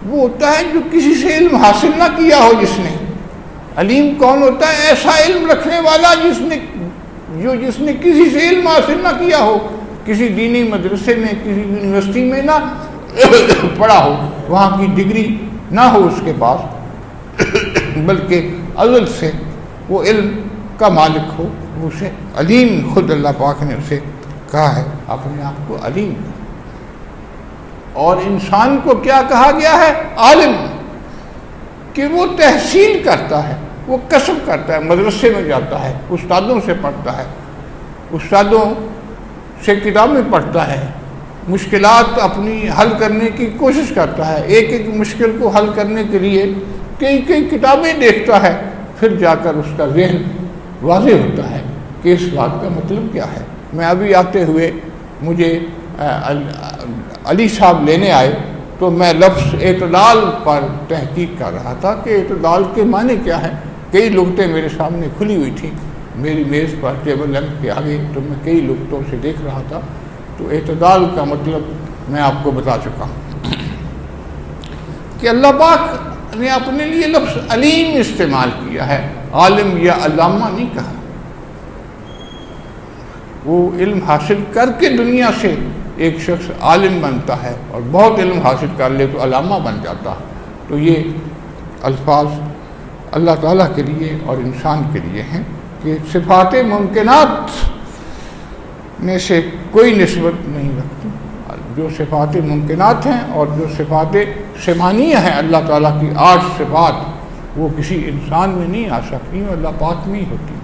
وہ ہوتا ہے جو کسی سے علم حاصل نہ کیا ہو جس نے. علیم کون ہوتا ہے؟ ایسا علم رکھنے والا جس نے کسی سے علم حاصل نہ کیا ہو، کسی دینی مدرسے میں، کسی یونیورسٹی میں نہ پڑھا ہو، وہاں کی ڈگری نہ ہو اس کے پاس، بلکہ ازل سے وہ علم کا مالک ہو. اسے علیم خود اللہ پاک نے اسے کہا ہے، اپنے آپ کو علیم. اور انسان کو کیا کہا گیا ہے؟ عالم، کہ وہ تحصیل کرتا ہے، وہ کسب کرتا ہے، مدرسے میں جاتا ہے، استادوں سے پڑھتا ہے، استادوں سے کتابیں پڑھتا ہے، مشکلات اپنی حل کرنے کی کوشش کرتا ہے، ایک ایک مشکل کو حل کرنے کے لیے کئی کتابیں دیکھتا ہے، پھر جا کر اس کا ذہن واضح ہوتا ہے کہ اس بات کا مطلب کیا ہے. میں ابھی آتے ہوئے مجھے علی صاحب لینے آئے تو میں لفظ اعتدال پر تحقیق کر رہا تھا کہ اعتدال کے معنی کیا ہے. کئی لغتیں میرے سامنے کھلی ہوئی تھیں میری میز پر ٹیبل لیمپ کے آگے، تو میں کئی لغتوں سے دیکھ رہا تھا. تو اعتدال کا مطلب میں آپ کو بتا چکا ہوں کہ اللہ پاک نے اپنے لیے لفظ علیم استعمال کیا ہے، عالم یا علامہ نہیں کہا. وہ علم حاصل کر کے دنیا سے ایک شخص عالم بنتا ہے، اور بہت علم حاصل کر لے تو علامہ بن جاتا ہے۔ تو یہ الفاظ اللہ تعالیٰ کے لیے اور انسان کے لیے ہیں کہ صفات ممکنات میں سے کوئی نسبت نہیں رکھتی۔ جو صفات ممکنات ہیں اور جو صفات سمانیہ ہیں اللہ تعالیٰ کی 8 صفات، وہ کسی انسان میں نہیں آ سکتی، اللہ پاک میں ہی ہوتی ہیں۔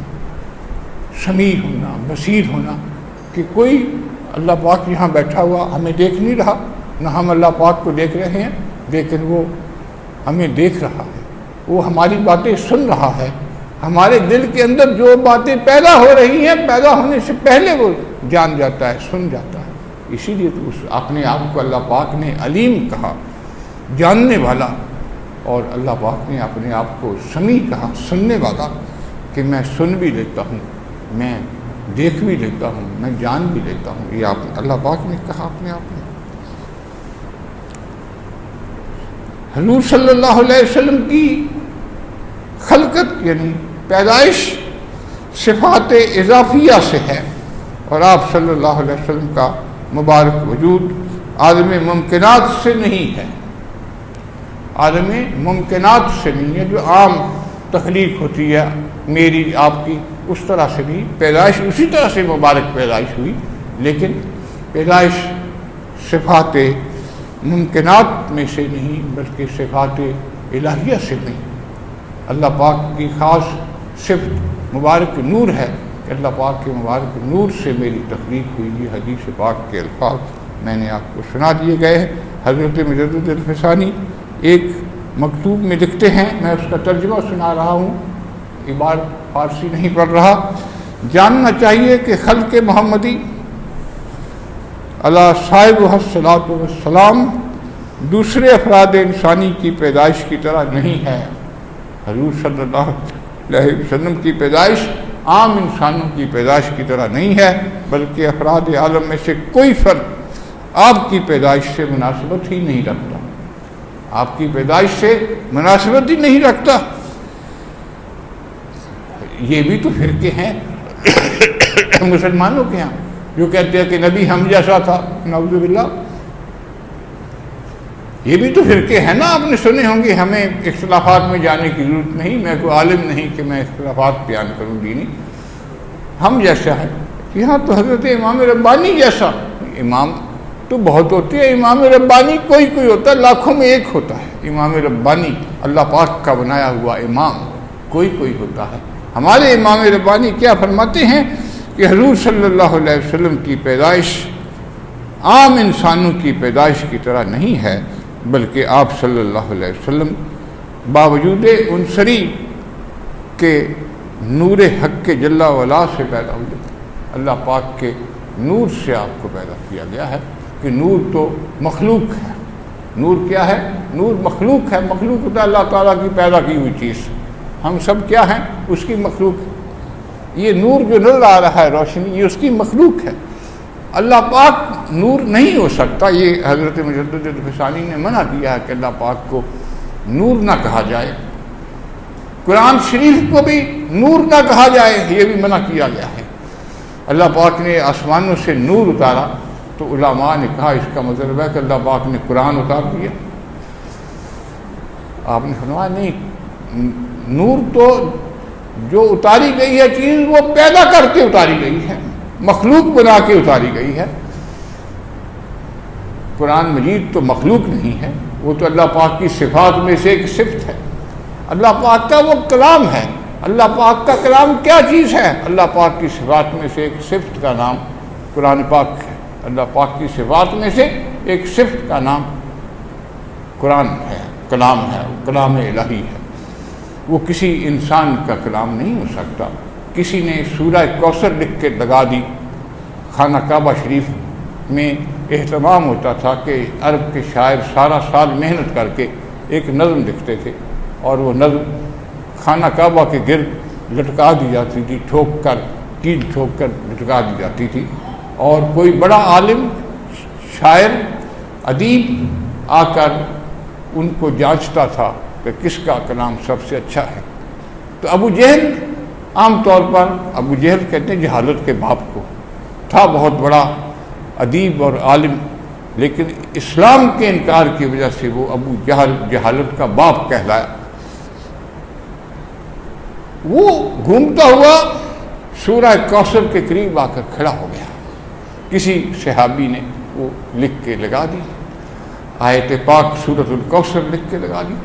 سمیع ہونا، بصیر ہونا، کہ کوئی اللہ پاک یہاں بیٹھا ہوا ہمیں دیکھ نہیں رہا، نہ ہم اللہ پاک کو دیکھ رہے ہیں، لیکن وہ ہمیں دیکھ رہا ہے، وہ ہماری باتیں سن رہا ہے، ہمارے دل کے اندر جو باتیں پیدا ہو رہی ہیں پیدا ہونے سے پہلے وہ جان جاتا ہے، سن جاتا ہے۔ اسی لیے تو اپنے آپ کو اللہ پاک نے علیم کہا، جاننے والا، اور اللہ پاک نے اپنے آپ کو سمیع کہا، سننے والا، کہ میں سن بھی لیتا ہوں، میں دیکھ بھی لیتا ہوں، میں جان بھی لیتا ہوں۔ یہ اللہ پاک نے کہا اپنے آپ میں۔ حضور صلی اللہ علیہ وسلم کی خلقت یعنی پیدائش صفات اضافیہ سے ہے، اور آپ صلی اللہ علیہ وسلم کا مبارک وجود عالم ممکنات سے نہیں ہے، عالم ممکنات سے نہیں ہے۔ جو عام تخلیق ہوتی ہے میری آپ کی، اس طرح سے نہیں، پیدائش اسی طرح سے مبارک پیدائش ہوئی، لیکن پیدائش صفات ممکنات میں سے نہیں بلکہ صفات الہیہ سے نہیں۔ اللہ پاک کی خاص صفت مبارک نور ہے کہ اللہ پاک کے مبارک نور سے میری تخلیق ہوئی۔ یہ حدیث پاک کے الفاظ میں نے آپ کو سنا دیے گئے ہیں۔ حضرت مجدد الفسانی ایک مکتوب میں لکھتے ہیں، میں اس کا ترجمہ سنا رہا ہوں، عبارت فارسی نہیں پڑھ رہا۔ جاننا چاہیے کہ خلق محمدی علیہ صاحب الصلاۃ والسلام دوسرے افراد انسانی کی پیدائش کی طرح نہیں ہے۔ حضور صلی اللہ علیہ وسلم کی پیدائش عام انسانوں کی پیدائش کی طرح نہیں ہے، بلکہ افراد عالم میں سے کوئی فرد آپ کی پیدائش سے مناسبت ہی نہیں رکھتا، آپ کی پیدائش سے مناسبت ہی نہیں رکھتا۔ یہ بھی تو فرقے ہیں مسلمانوں کے ہاں جو کہتے ہیں کہ نبی ہم جیسا تھا، نعوذ باللہ۔ یہ بھی تو فرقے ہیں نا، آپ نے سنے ہوں گے۔ ہمیں اختلافات میں جانے کی ضرورت نہیں، میں کوئی عالم نہیں کہ میں اختلافات بیان کروں دینی۔ ہم جیسا ہے یہاں تو حضرت امام ربانی جیسا، امام تو بہت ہوتے ہیں، امام ربانی کوئی کوئی ہوتا ہے، لاکھوں میں ایک ہوتا ہے امام ربانی، اللہ پاک کا بنایا ہوا امام کوئی کوئی ہوتا ہے۔ ہمارے امام ربانی کیا فرماتے ہیں کہ حضور صلی اللہ علیہ وسلم کی پیدائش عام انسانوں کی پیدائش کی طرح نہیں ہے، بلکہ آپ صلی اللہ علیہ وسلم باوجود عنصری کے نور حق کے جل وعلا سے پیدا ہوئے۔ اللہ پاک کے نور سے آپ کو پیدا کیا گیا ہے، کہ نور تو مخلوق ہے۔ نور کیا ہے؟ نور مخلوق ہے۔ مخلوق ہوتا ہے اللہ تعالیٰ کی پیدا کی ہوئی چیز، ہم سب کیا ہیں؟ اس کی مخلوق۔ یہ نور جو نظر آ رہا ہے روشنی، یہ اس کی مخلوق ہے۔ اللہ پاک نور نہیں ہو سکتا، یہ حضرت مجدد الفسانی نے منع کیا ہے کہ اللہ پاک کو نور نہ کہا جائے۔ قرآن شریف کو بھی نور نہ کہا جائے، یہ بھی منع کیا گیا ہے۔ اللہ پاک نے آسمانوں سے نور اتارا تو علماء نے کہا اس کا مطلب ہے کہ اللہ پاک نے قرآن اتار دیا۔ آپ نے فرمایا نہیں، نور تو جو اتاری گئی ہے چیز وہ پیدا کر کے اتاری گئی ہے، مخلوق بنا کے اتاری گئی ہے۔ قرآن مجید تو مخلوق نہیں ہے، وہ تو اللہ پاک کی صفات میں سے ایک صفت ہے، اللہ پاک کا وہ کلام ہے۔ اللہ پاک کا کلام کیا چیز ہے؟ اللہ پاک کی صفات میں سے ایک صفت کا نام قرآن پاک ہے۔ اللہ پاک کی صفات میں سے ایک صفت کا نام قرآن ہے، کلام ہے، کلام الہی ہے۔ وہ کسی انسان کا کلام نہیں ہو سکتا۔ کسی نے سورہ کوثر لکھ کے لگا دی۔ خانہ کعبہ شریف میں اہتمام ہوتا تھا کہ عرب کے شاعر سارا سال محنت کر کے ایک نظم لکھتے تھے، اور وہ نظم خانہ کعبہ کے گرد لٹکا دی جاتی تھی، ٹھوک کر کیل ٹھوک کر لٹکا دی جاتی تھی، اور کوئی بڑا عالم، شاعر، ادیب آ کر ان کو جانچتا تھا کہ کس کا کلام سب سے اچھا ہے۔ تو ابو جہل، عام طور پر ابو جہل کہتے ہیں جہالت کے باپ کو، تھا بہت بڑا ادیب اور عالم، لیکن اسلام کے انکار کی وجہ سے وہ ابو جہل، جہالت کا باپ کہلایا۔ وہ گھومتا ہوا سورہ کوثر کے قریب آ کر کھڑا ہو گیا، کسی صحابی نے وہ لکھ کے لگا دی، آیت پاک سورۃ الکوثر لکھ کے لگا دی۔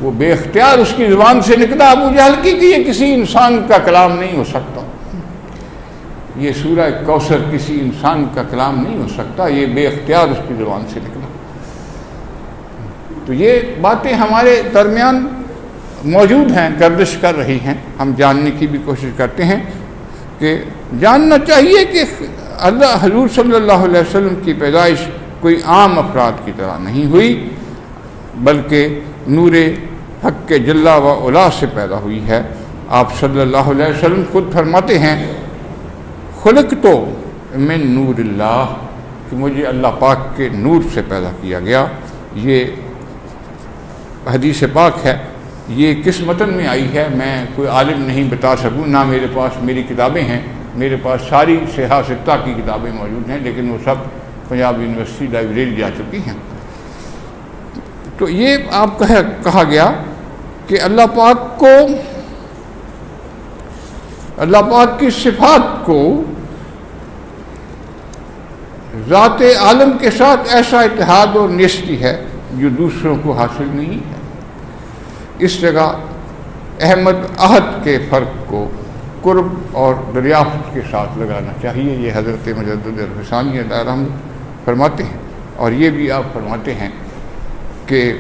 وہ بے اختیار اس کی زبان سے نکلا ابو جہل کی کہ یہ کسی انسان کا کلام نہیں ہو سکتا، یہ سورہ کوثر کسی انسان کا کلام نہیں ہو سکتا، یہ بے اختیار اس کی زبان سے نکلا۔ تو یہ باتیں ہمارے درمیان موجود ہیں، گردش کر رہی ہیں، ہم جاننے کی بھی کوشش کرتے ہیں کہ جاننا چاہیے کہ اللہ حضور صلی اللہ علیہ وسلم کی پیدائش کوئی عام افراد کی طرح نہیں ہوئی، بلکہ نور حق کے جلا و علا سے پیدا ہوئی ہے۔ آپ صلی اللہ علیہ وسلم خود فرماتے ہیں خلقت من نور اللہ، کہ مجھے اللہ پاک کے نور سے پیدا کیا گیا۔ یہ حدیث پاک ہے، یہ کس متن میں آئی ہے میں کوئی عالم نہیں بتا سکوں، نہ میرے پاس میری کتابیں ہیں، میرے پاس ساری صحیح ستہ کی کتابیں موجود ہیں، لیکن وہ سب پنجاب یونیورسٹی لائبریری جا چکی ہیں۔ تو یہ آپ کہا گیا کہ اللہ پاک کی صفات کو ذات عالم کے ساتھ ایسا اتحاد اور نیستی ہے جو دوسروں کو حاصل نہیں ہے۔ اس جگہ احمد عہد کے فرق کو قرب اور دریافت کے ساتھ لگانا چاہیے، یہ حضرت مجدد الفسانی علیہ رحمہ فرماتے ہیں، اور یہ بھی آپ فرماتے ہیں کہ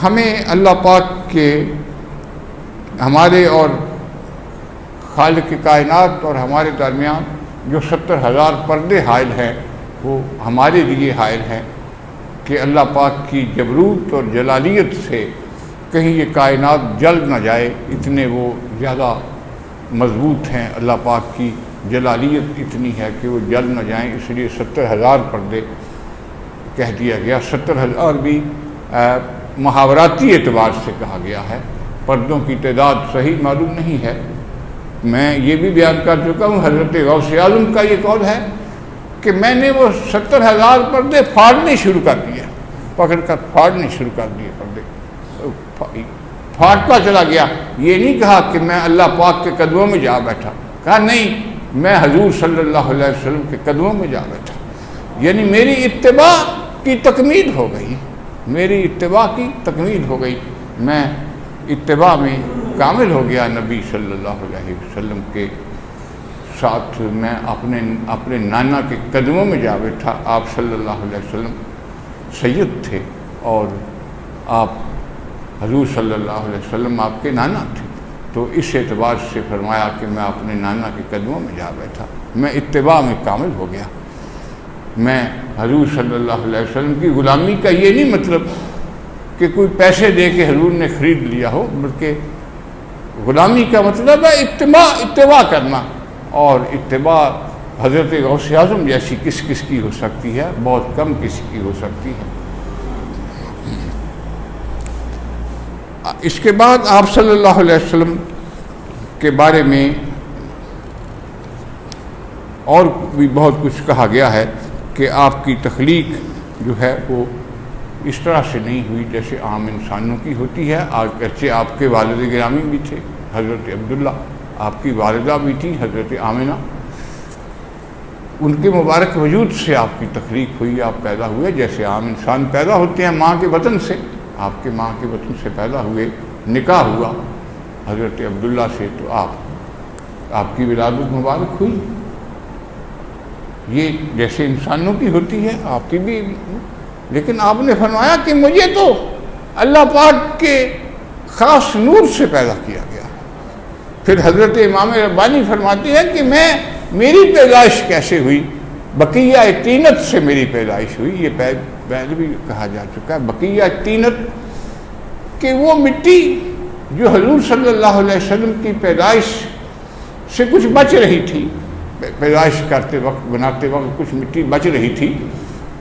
ہمیں اللہ پاک کے ہمارے اور خالق کائنات اور ہمارے درمیان جو 70,000 پردے حائل ہیں وہ ہمارے لیے حائل ہیں کہ اللہ پاک کی جبروت اور جلالیت سے کہیں یہ کائنات جل نہ جائے، اتنے وہ زیادہ مضبوط ہیں، اللہ پاک کی جلالیت اتنی ہے کہ وہ جل نہ جائیں، اس لیے 70,000 پردے کہہ دیا گیا۔ 70,000 بھی محاوراتی اعتبار سے کہا گیا ہے، پردوں کی تعداد صحیح معلوم نہیں ہے۔ میں یہ بھی بیان کر چکا ہوں، حضرت غوث اعظم کا یہ قول ہے کہ میں نے وہ 70,000 پردے پھاڑنے شروع کر دیے، پکڑ کر پھاڑنے شروع کر دیے، پردے پھاڑتا چلا گیا۔ یہ نہیں کہا کہ میں اللہ پاک کے قدموں میں جا بیٹھا، کہا نہیں، میں حضور صلی اللہ علیہ وسلم کے قدموں میں جا بیٹھا، یعنی میری اتباع کی تکمیل ہو گئی، میری اتباع کی تکمیل ہو گئی، میں اتباع میں کامل ہو گیا نبی صلی اللہ علیہ وسلم کے ساتھ۔ میں اپنے نانا کے قدموں میں جا بیٹھا۔ آپ صلی اللہ علیہ وسلم سید تھے اور آپ حضور صلی اللہ علیہ وسلم آپ کے نانا تھے، تو اس اعتبار سے فرمایا کہ میں اپنے نانا کے قدموں میں جا بیٹھا، میں اتباع میں کامل ہو گیا۔ میں حضور صلی اللہ علیہ وسلم کی غلامی کا یہ نہیں مطلب کہ کوئی پیسے دے کے حضور نے خرید لیا ہو، بلکہ غلامی کا مطلب ہے اتباع کرنا، اور اتباع حضرت غوث اعظم جیسی کس کی ہو سکتی ہے، بہت کم کسی کی ہو سکتی ہے۔ اس کے بعد آپ صلی اللہ علیہ وسلم کے بارے میں اور بھی بہت کچھ کہا گیا ہے کہ آپ کی تخلیق جو ہے وہ اس طرح سے نہیں ہوئی جیسے عام انسانوں کی ہوتی ہے۔ اگرچہ آپ کے والد گرامی بھی تھے حضرت عبداللہ، آپ کی والدہ بھی تھی حضرت آمنہ، ان کے مبارک وجود سے آپ کی تخلیق ہوئی، آپ پیدا ہوئے جیسے عام انسان پیدا ہوتے ہیں ماں کے بطن سے۔ آپ کے ماں کے بطن سے پیدا ہوئے، نکاح ہوا حضرت عبداللہ سے، تو آپ کی ولادت مبارک ہوئی، یہ جیسے انسانوں کی ہوتی ہے آپ کی بھی۔ لیکن آپ نے فرمایا کہ مجھے تو اللہ پاک کے خاص نور سے پیدا کیا گیا۔ پھر حضرت امام ربانی فرماتے ہیں کہ میری پیدائش کیسے ہوئی، بقیہ طینت سے میری پیدائش ہوئی۔ یہ پہلے بھی کہا جا چکا ہے، بقیہ طینت کہ وہ مٹی جو حضور صلی اللہ علیہ وسلم کی پیدائش سے کچھ بچ رہی تھی، پیدائش کرتے وقت بناتے وقت کچھ مٹی بچ رہی تھی،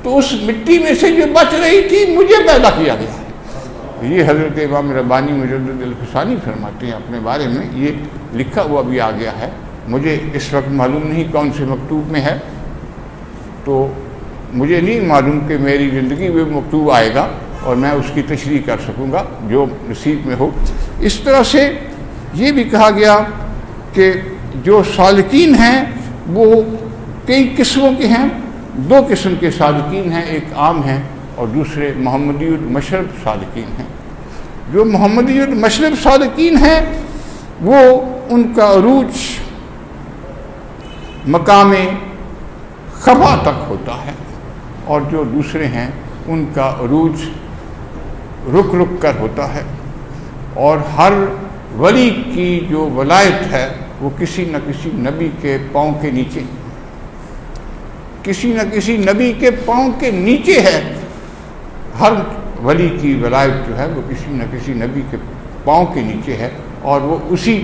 تو اس مٹی میں سے جو بچ رہی تھی مجھے پیدا کیا گیا ہے۔ یہ حضرت امام ربانی مجدد الفسانی فرماتے ہیں اپنے بارے میں، یہ لکھا ہوا بھی آ گیا ہے مجھے اس وقت معلوم نہیں کون سے مکتوب میں ہے، تو مجھے نہیں معلوم کہ میری زندگی میں مکتوب آئے گا اور میں اس کی تشریح کر سکوں گا، جو نصیب میں ہو۔ اس طرح سے یہ بھی کہا گیا کہ جو سالکین ہیں وہ کئی قسموں کے ہیں، دو قسم کے سالکین ہیں، ایک عام ہیں اور دوسرے محمدی المشرب سالکین ہیں۔ جو محمدی المشرب سالکین ہیں وہ ان کا عروج مقام خفا تک ہوتا ہے، اور جو دوسرے ہیں ان کا عروج رک رک کر ہوتا ہے، اور ہر ولی کی جو ولایت ہے وہ کسی نہ کسی نبی کے پاؤں کے نیچے، کسی نہ کسی نبی کے پاؤں کے نیچے ہے۔ ہر ولی کی ولایت جو ہے وہ کسی نہ کسی نبی کے پاؤں کے نیچے ہے، اور وہ اسی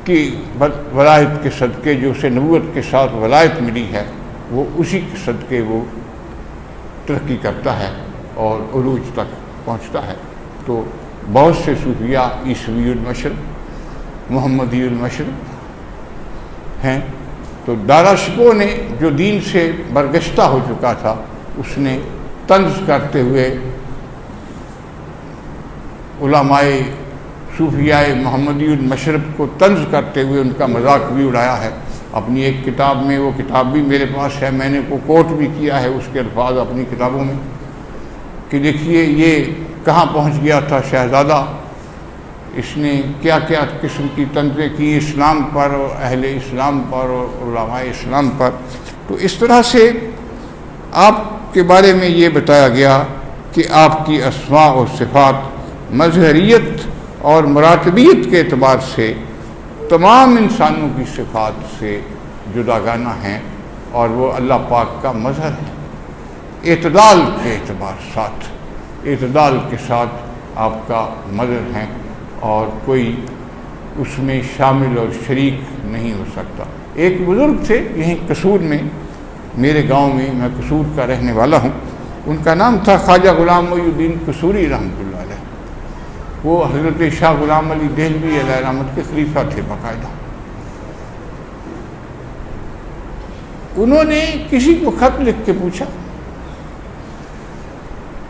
کی ولایت کے صدقے، جو اسے نبوت کے ساتھ ولایت ملی ہے، وہ اسی کے صدقے وہ ترقی کرتا ہے اور عروج تک پہنچتا ہے۔ تو بہت سے صوفیاء عیسوی المشرب، محمدی المشرب ہیں۔ تو دارا شکوہ نے جو دین سے برگشتہ ہو چکا تھا، اس نے طنز کرتے ہوئے علماء صوفیاء محمدی المشرب کو طنز کرتے ہوئے ان کا مذاق بھی اڑایا ہے اپنی ایک کتاب میں۔ وہ کتاب بھی میرے پاس ہے، میں نے کو کوٹ بھی کیا ہے اس کے الفاظ اپنی کتابوں میں، کہ دیکھیے یہ کہاں پہنچ گیا تھا شہزادہ، اس نے کیا کیا قسم کی طنزیں کی اسلام پر اور اہل اسلام پر اور علماء اسلام پر۔ تو اس طرح سے آپ کے بارے میں یہ بتایا گیا کہ آپ کی اسماء و صفات مظہریت اور مراتبیت کے اعتبار سے تمام انسانوں کی صفات سے جداگانہ ہیں، اور وہ اللہ پاک کا مظہر ہے۔ اعتدال کے اعتدال کے ساتھ آپ کا مظہر ہے، اور کوئی اس میں شامل اور شریک نہیں ہو سکتا۔ ایک بزرگ تھے یہیں قصور میں، میرے گاؤں میں قصور کا رہنے والا ہوں، ان کا نام تھا خواجہ غلام محی الدین قصوری رحمۃ اللہ علیہ۔ وہ حضرت شاہ غلام علی دہلوی علیہ رحمت کے خلیفہ تھے باقاعدہ۔ انہوں نے کسی کو خط لکھ کے پوچھا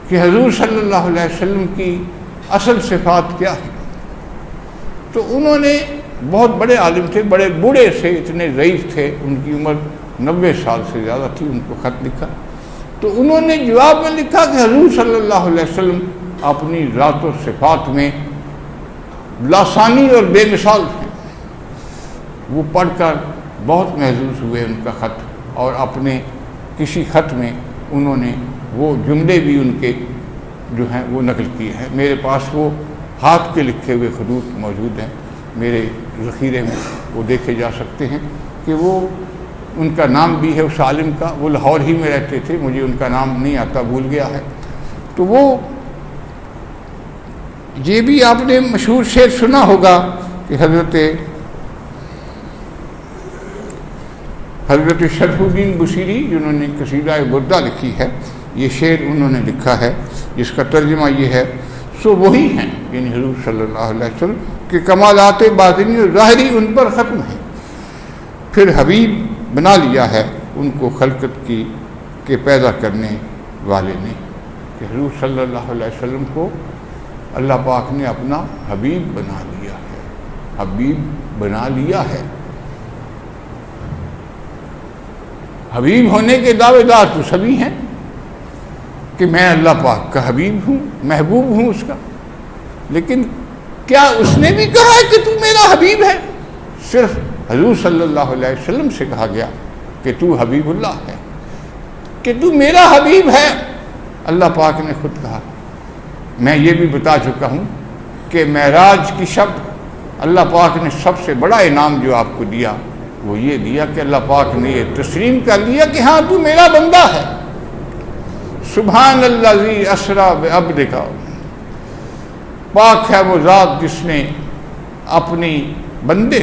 کہ حضور صلی اللہ علیہ وسلم کی اصل صفات کیا ہے؟ تو انہوں نے، بہت بڑے عالم تھے، بڑے بوڑھے سے، اتنے ضعیف تھے، ان کی عمر 90 سال سے زیادہ تھی، ان کو خط لکھا تو انہوں نے جواب میں لکھا کہ حضور صلی اللہ علیہ وسلم اپنی ذات و صفات میں لاسانی اور بے مثال ہیں۔ وہ پڑھ کر بہت محظوظ ہوئے ان کا خط، اور اپنے کسی خط میں انہوں نے وہ جملے بھی ان کے جو ہیں وہ نقل کیے ہیں۔ میرے پاس وہ ہاتھ کے لکھے ہوئے خطوط موجود ہیں میرے ذخیرے میں، وہ دیکھے جا سکتے ہیں کہ وہ، ان کا نام بھی ہے اس عالم کا، وہ لاہور ہی میں رہتے تھے، مجھے ان کا نام نہیں آتا، بھول گیا ہے۔ تو وہ، یہ بھی آپ نے مشہور شعر سنا ہوگا کہ حضرت شرف الدین بصیری جنہوں نے قصیدہ بردہ لکھی ہے، یہ شعر انہوں نے لکھا ہے جس کا ترجمہ یہ ہے: سو وہی ہیں، یعنی حضور صلی اللہ علیہ وسلم کہ کمالات باطنی اور ظاہری ان پر ختم ہیں، پھر حبیب بنا لیا ہے ان کو خلقت کی کے پیدا کرنے والے نے۔ کہ حضور صلی اللہ علیہ وسلم کو اللہ پاک نے اپنا حبیب بنا لیا ہے، حبیب بنا لیا ہے۔ حبیب ہونے کے دعوے دار تو سبھی ہیں کہ میں اللہ پاک کا حبیب ہوں، محبوب ہوں اس کا، لیکن کیا اس نے بھی کہا کہ تو میرا حبیب ہے؟ صرف حضور صلی اللہ علیہ وسلم سے کہا گیا کہ تو حبیب اللہ ہے، کہ تو میرا حبیب ہے۔ اللہ پاک نے خود کہا۔ میں یہ بھی بتا چکا ہوں کہ معراج کی شب اللہ پاک نے سب سے بڑا انعام جو آپ کو دیا وہ یہ دیا کہ اللہ پاک نے یہ تسلیم کر لیا کہ ہاں تو میرا بندہ ہے۔ سبحان الذی اسریٰ بعبدہ، پاک ہے وہ ذات جس نے اپنے بندے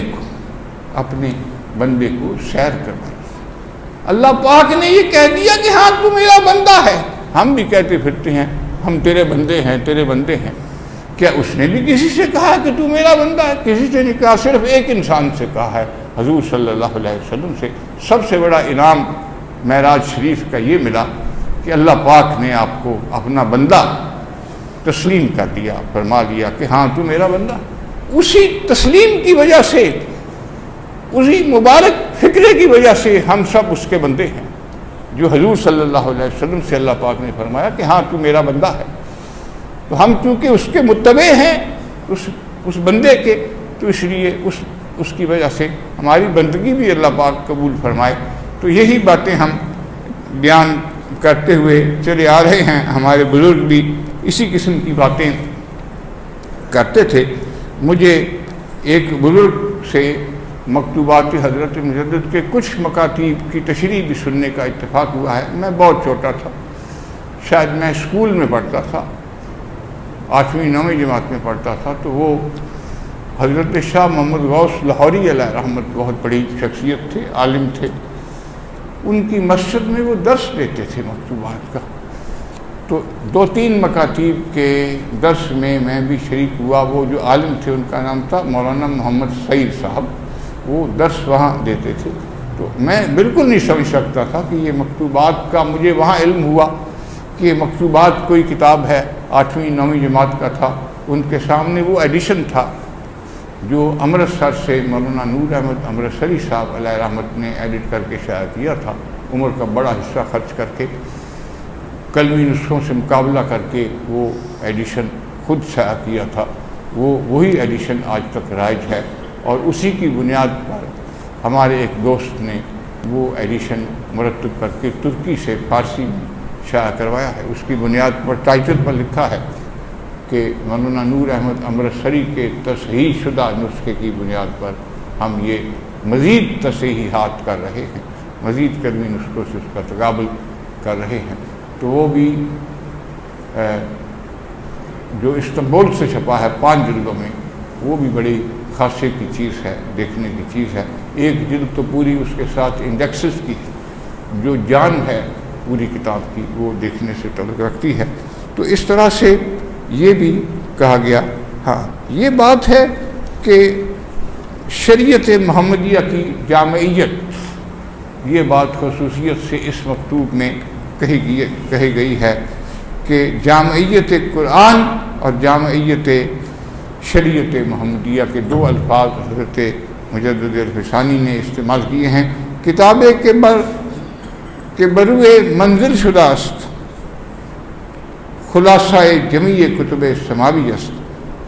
کو سیر کروائی۔ اللہ پاک نے یہ کہہ دیا کہ ہاں تو میرا بندہ ہے۔ ہم بھی کہتے پھرتے ہیں ہم تیرے بندے ہیں، تیرے بندے ہیں۔ کیا اس نے بھی کسی سے کہا کہ تو میرا بندہ ہے؟ کسی سے نہیں کہا، صرف ایک انسان سے کہا ہے، حضور صلی اللہ علیہ وسلم سے۔ سب سے بڑا انعام معراج شریف کا یہ ملا کہ اللہ پاک نے آپ کو اپنا بندہ تسلیم کر دیا، فرما دیا کہ ہاں تو میرا بندہ۔ اسی تسلیم کی وجہ سے، اسی مبارک فکرے کی وجہ سے ہم سب اس کے بندے ہیں، جو حضور صلی اللہ علیہ وسلم سے اللہ پاک نے فرمایا کہ ہاں تو میرا بندہ ہے۔ تو ہم چونکہ اس کے متبع ہیں، اس بندے کے، تو اس لیے اس کی وجہ سے ہماری بندگی بھی اللہ پاک قبول فرمائے۔ تو یہی باتیں ہم بیان کرتے ہوئے چلے آ رہے ہیں۔ ہمارے بزرگ بھی اسی قسم کی باتیں کرتے تھے۔ مجھے ایک بزرگ سے مکتوبات حضرت مجدد کے کچھ مکاتیب کی تشریح بھی سننے کا اتفاق ہوا ہے۔ میں بہت چھوٹا تھا، شاید میں اسکول میں پڑھتا تھا، 8ویں 9ویں جماعت میں پڑھتا تھا، تو وہ حضرت شاہ محمد غوث لاہوری علیہ رحمت بہت بڑی شخصیت تھے، عالم تھے۔ ان کی مسجد میں وہ درس دیتے تھے مکتوبات کا، تو 2-3 مکاتیب کے درس میں میں بھی شریک ہوا۔ وہ جو عالم تھے ان کا نام تھا مولانا محمد سعید صاحب، وہ درس وہاں دیتے تھے۔ تو میں بالکل نہیں سمجھ سکتا تھا کہ یہ مکتوبات کا، مجھے وہاں علم ہوا کہ یہ مکتوبات کوئی کتاب ہے، 8ویں 9ویں جماعت کا تھا۔ ان کے سامنے وہ ایڈیشن تھا جو امرتسر سے مولانا نور احمد امرتسری صاحب علیہ رحمت نے ایڈٹ کر کے شائع کیا تھا، عمر کا بڑا حصہ خرچ کر کے، کلمی نسخوں سے مقابلہ کر کے وہ ایڈیشن خود شائع کیا تھا۔ وہی ایڈیشن آج تک رائج ہے، اور اسی کی بنیاد پر ہمارے ایک دوست نے وہ ایڈیشن مرتب کر کے ترکی سے فارسی میں شائع کروایا ہے۔ اس کی بنیاد پر ٹائٹل پر لکھا ہے کہ مولانا نور احمد امرتسری کے تصحیح شدہ نسخے کی بنیاد پر ہم یہ مزید تصحیحات کر رہے ہیں، مزید کلمی نسخوں سے اس کا تقابل کر رہے ہیں۔ تو وہ بھی جو استنبول سے چھپا ہے 5 جلدوں میں، وہ بھی بڑی خاصے کی چیز ہے، دیکھنے کی چیز ہے۔ ایک جلد تو پوری اس کے ساتھ انڈیکسز کی ہے، جو جان ہے پوری کتاب کی وہ دیکھنے سے تعلق رکھتی ہے۔ تو اس طرح سے یہ بھی کہا گیا۔ ہاں، یہ بات ہے کہ شریعت محمدیہ کی جامعیت، یہ بات خصوصیت سے اس مکتوب میں کہی گئی ہے کہ جامعیت قرآن اور جامعیت شریعت محمدیہ کے 2 الفاظ حضرت مجدد الفسانی نے استعمال کیے ہیں۔ کتابیں کے بروئے منزل شدہ است، خلاصہ جمیع کتب سماوی است،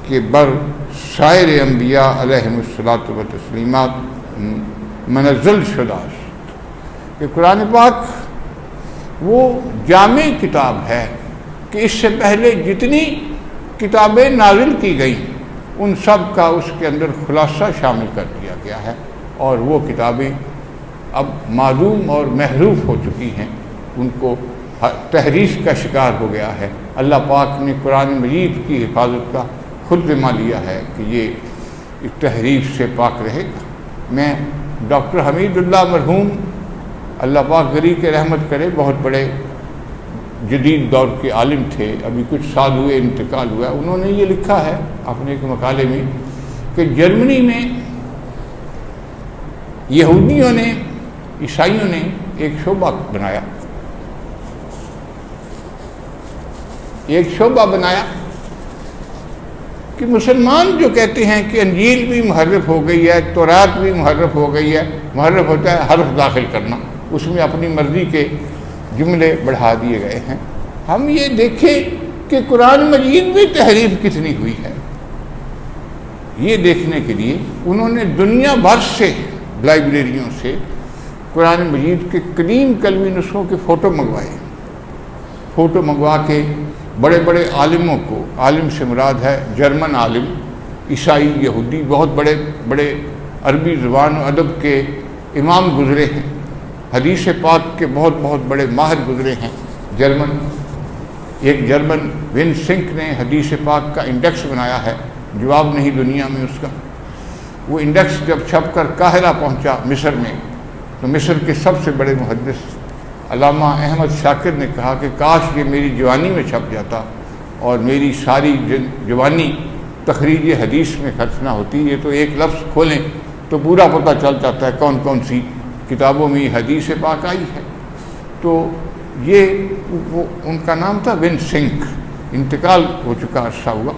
کہ بر سائر انبیاء علیہم الصلاۃ و تسلیمات منزل شدہ است، کہ قرآن پاک وہ جامع کتاب ہے کہ اس سے پہلے جتنی کتابیں نازل کی گئیں ان سب کا اس کے اندر خلاصہ شامل کر دیا گیا ہے، اور وہ کتابیں اب معدوم اور محروف ہو چکی ہیں، ان کو تحریف کا شکار ہو گیا ہے۔ اللہ پاک نے قرآن مجید کی حفاظت کا خود ذمہ لیا ہے کہ یہ تحریف سے پاک رہے گا۔ میں ڈاکٹر حمید اللہ مرحوم، اللہ پاک غری کے رحمت کرے، بہت بڑے جدید دور کے عالم تھے، ابھی کچھ سال ہوئے انتقال ہوا۔ انہوں نے یہ لکھا ہے اپنے ایک مقالے میں کہ جرمنی میں یہودیوں نے، عیسائیوں نے ایک شعبہ بنایا کہ مسلمان جو کہتے ہیں کہ انجیل بھی محرف ہو گئی ہے، تورات بھی محرف ہو گئی ہے، محرف ہوتا ہے حرف داخل کرنا، اس میں اپنی مرضی کے جملے بڑھا دیے گئے ہیں۔ ہم یہ دیکھیں کہ قرآن مجید میں تحریف کتنی ہوئی ہے، یہ دیکھنے کے لیے انہوں نے دنیا بھر سے لائبریریوں سے قرآن مجید کے قدیم کلمی نسخوں کے فوٹو منگوا کے بڑے بڑے عالموں کو، عالم سے مراد ہے جرمن عالم، عیسائی، یہودی، بہت بڑے بڑے عربی زبان و ادب کے امام گزرے ہیں، حدیث پاک کے بہت بڑے ماہر گزرے ہیں جرمن۔ ایک جرمن ون سنک نے حدیث پاک کا انڈیکس بنایا ہے، جواب نہیں دنیا میں اس کا۔ وہ انڈیکس جب چھپ کر قاہرہ پہنچا مصر میں، تو مصر کے سب سے بڑے محدث علامہ احمد شاکر نے کہا کہ کاش یہ میری جوانی میں چھپ جاتا اور میری ساری جوانی تخریج حدیث میں خرچ نہ ہوتی. یہ تو ایک لفظ کھولیں تو پورا پتہ چل جاتا ہے کون کون سی کتابوں میں یہ حدیث پاک آئی ہے. تو یہ وہ ان کا نام تھا ون سنگھ، انتقال ہو چکا عرصہ ہوا.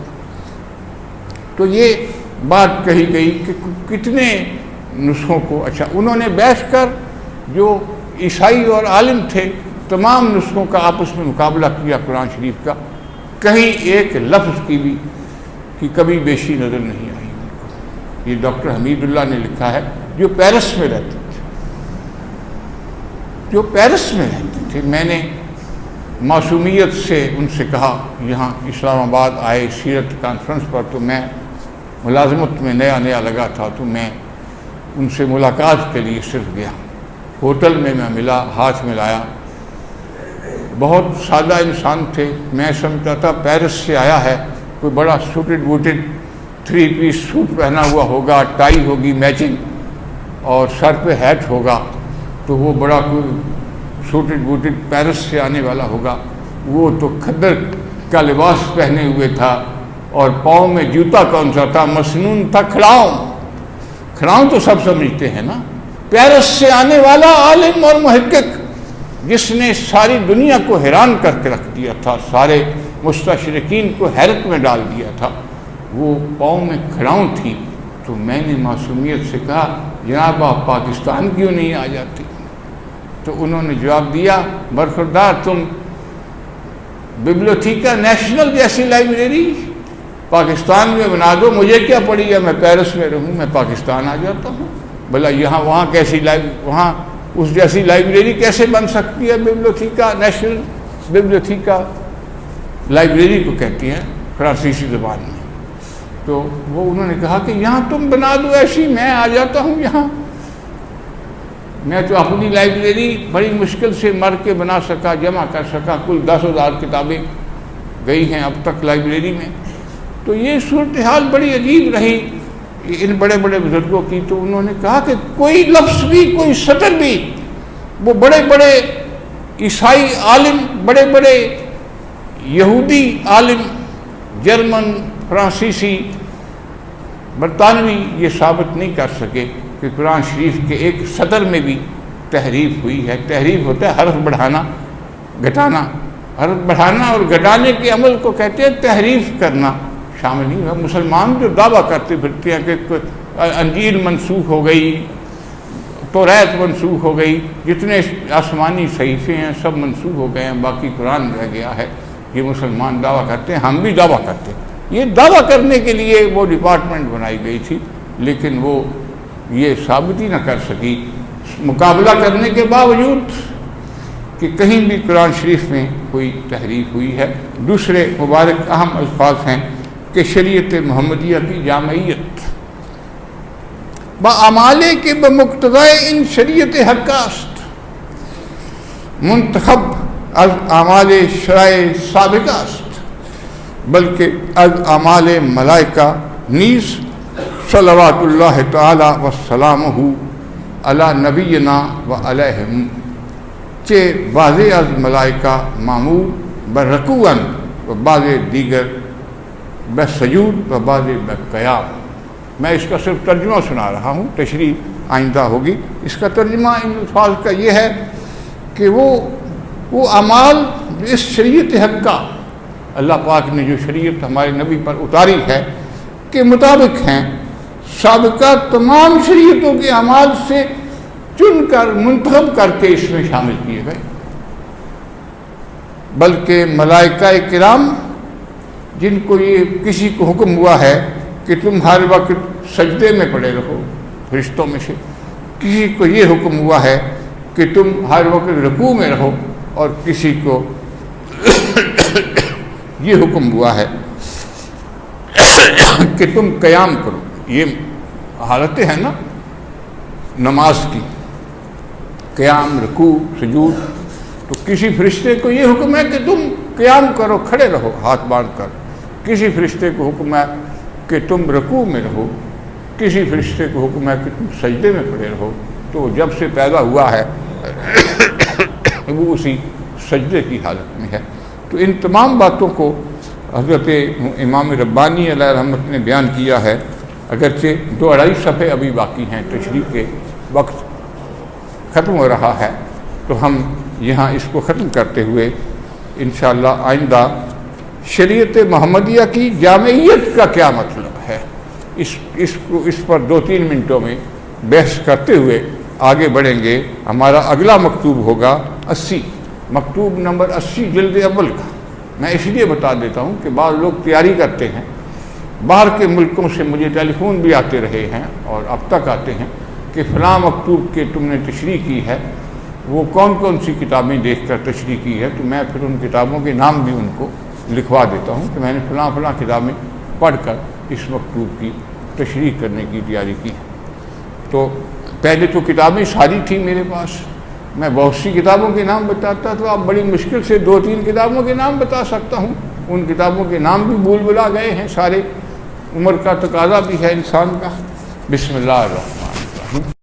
تو یہ بات کہی گئی کہ کتنے نسخوں کو، اچھا انہوں نے بیٹھ کر جو عیسائی اور عالم تھے تمام نسخوں کا آپس میں مقابلہ کیا قرآن شریف کا. کہیں ایک لفظ کی بھی کی کبھی بیشی نظر نہیں آئی ان کو. یہ ڈاکٹر حمید اللہ نے لکھا ہے، جو پیرس میں رہتے تھے، جو پیرس میں رہتے تھے. میں نے معصومیت سے ان سے کہا، یہاں اسلام آباد آئے سیرت کانفرنس پر، تو میں ملازمت میں نیا لگا تھا، تو میں ان سے ملاقات کے لیے صرف گیا. ہوٹل میں ملا، ہاتھ ملایا. بہت سادہ انسان تھے. میں سمجھتا تھا پیرس سے آیا ہے، کوئی بڑا سوٹڈ ووٹڈ 3 پیس سوٹ پہنا ہوا ہوگا، ٹائی ہوگی میچنگ اور سر پہ ہیٹ ہوگا، تو وہ بڑا کوئی سوٹڈ ووٹڈ پیرس سے آنے والا ہوگا. وہ تو کھدر کا لباس پہنے ہوئے تھا اور پاؤں میں جوتا کون سا تھا، مسنون تھا کھڑاؤں. کھڑاؤں تو سب سمجھتے ہیں نا. پیرس سے آنے والا عالم اور محقق جس نے ساری دنیا کو حیران کر کے رکھ دیا تھا، سارے مستشرقین کو حیرت میں ڈال دیا تھا، وہ پاؤں میں کھڑاؤں تھی. تو میں نے معصومیت سے کہا، جناب آپ پاکستان کیوں نہیں آ جاتے؟ تو انہوں نے جواب دیا، برخوردار تم ببلیوتھیکا نیشنل جیسی لائبریری پاکستان میں بنا دو، مجھے کیا پڑی ہے، میں پیرس میں رہوں، میں پاکستان آ جاتا ہوں. بھلا یہاں وہاں کیسی وہاں اس جیسی لائبریری کیسے بن سکتی ہے؟ ببلیوتھیکا نیشنل، ببلیوتھیکا لائبریری کو کہتی ہیں فرانسیسی زبان میں. تو وہ انہوں نے کہا کہ یہاں تم بنا دو ایسی، میں آ جاتا ہوں یہاں. میں تو اپنی لائبریری بڑی مشکل سے مر کے بنا سکا، جمع کر سکا، کل 10,000 کتابیں گئی ہیں اب تک لائبریری میں. تو یہ صورتحال بڑی عجیب رہی ان بڑے بڑے بزرگوں کی. تو انہوں نے کہا کہ کوئی لفظ بھی، کوئی سطر بھی، وہ بڑے بڑے عیسائی عالم، بڑے بڑے یہودی عالم، جرمن، فرانسیسی، برطانوی، یہ ثابت نہیں کر سکے کہ قرآن شریف کے ایک سطر میں بھی تحریف ہوئی ہے. تحریف ہوتا ہے حرف بڑھانا گھٹانا. حرف بڑھانا اور گھٹانے کے عمل کو کہتے ہیں تحریف کرنا. شامل نہیں ہے. مسلمان جو دعویٰ کرتے پھرتے ہیں کہ انجیل منسوخ ہو گئی، توریت منسوخ ہو گئی، جتنے آسمانی صحیفے ہیں سب منسوخ ہو گئے ہیں، باقی قرآن رہ گیا ہے، یہ مسلمان دعویٰ کرتے ہیں. ہم بھی دعویٰ کرتے ہیں. یہ دعویٰ کرنے کے لیے وہ ڈپارٹمنٹ بنائی گئی تھی، لیکن وہ یہ ثابت ہی نہ کر سکی مقابلہ کرنے کے باوجود کہ کہیں بھی قرآن شریف میں کوئی تحریف ہوئی ہے. دوسرے مبارک اہم الفاظ ہیں کہ شریعت محمدیہ کی جامعیت با اعمالے کے بمقتضائے ان شریعت حق است، منتخب از اعمال شرائع سابقہ است، بلکہ از اعمال ملائکہ نیز صلوات اللہ تعالی وسلامہ علی نبینا و علیہم، چہ بعض از ملائکہ معمور برکوعاً و بعض دیگر بسجود و بعض بقیام. میں اس کا صرف ترجمہ سنا رہا ہوں، تشریح آئندہ ہوگی. اس کا ترجمہ ان الفاظ کا یہ ہے کہ وہ اعمال اس شریعت حقہ، اللہ پاک نے جو شریعت ہمارے نبی پر اتاری ہے، کے مطابق ہیں، سابقہ تمام شریعتوں کے اعمال سے چن کر منتخب کر کے اس میں شامل کیے گئے. بلکہ ملائکہ کرام جن کو یہ کسی کو حکم ہوا ہے کہ تم ہر وقت سجدے میں پڑے رہو، فرشتوں میں سے کسی کو یہ حکم ہوا ہے کہ تم ہر وقت رکوع میں رہو، اور کسی کو یہ حکم ہوا ہے کہ تم قیام کرو. یہ حالتیں ہیں نا نماز کی، قیام، رکوع، سجود. تو کسی فرشتے کو یہ حکم ہے کہ تم قیام کرو، کھڑے رہو ہاتھ باندھ کر. کسی فرشتے کو حکم ہے کہ تم رکوع میں رہو، کسی فرشتے کو حکم ہے کہ تم سجدے میں پڑے رہو. تو جب سے پیدا ہوا ہے وہ اسی سجدے کی حالت میں ہے. تو ان تمام باتوں کو حضرت امام ربانی علیہ رحمت نے بیان کیا ہے، اگرچہ 2-2.5 صفحے ابھی باقی ہیں، تشریح کے وقت ختم ہو رہا ہے، تو ہم یہاں اس کو ختم کرتے ہوئے انشاءاللہ آئندہ شریعت محمدیہ کی جامعیت کا کیا مطلب ہے، اس پر 2-3 منٹوں میں بحث کرتے ہوئے آگے بڑھیں گے۔ ہمارا اگلا مکتوب ہوگا 80، مکتوب نمبر 80 جلد اول کا۔ میں اس لیے بتا دیتا ہوں کہ بعض لوگ تیاری کرتے ہیں، باہر کے ملکوں سے مجھے ٹیلی فون بھی آتے رہے ہیں اور اب تک آتے ہیں کہ فلاں مکتوب کے تم نے تشریح کی ہے، وہ کون کون سی کتابیں دیکھ کر تشریح کی ہے، تو میں پھر ان کتابوں کے نام بھی ان کو لکھوا دیتا ہوں کہ میں نے فلاں کتابیں پڑھ کر اس مکتوب کی تشریح کرنے کی تیاری کی ہے۔ تو پہلے تو کتابیں ساری تھیں میرے پاس، میں بہت سی کتابوں کے نام بتاتا، تو اب بڑی مشکل سے 2-3 کتابوں کے نام بتا سکتا ہوں، ان کتابوں کے نام بھی بھول بھلا گئے ہیں سارے، عمر کا تقاضا بھی ہے انسان کا۔ بسم اللہ الرحمن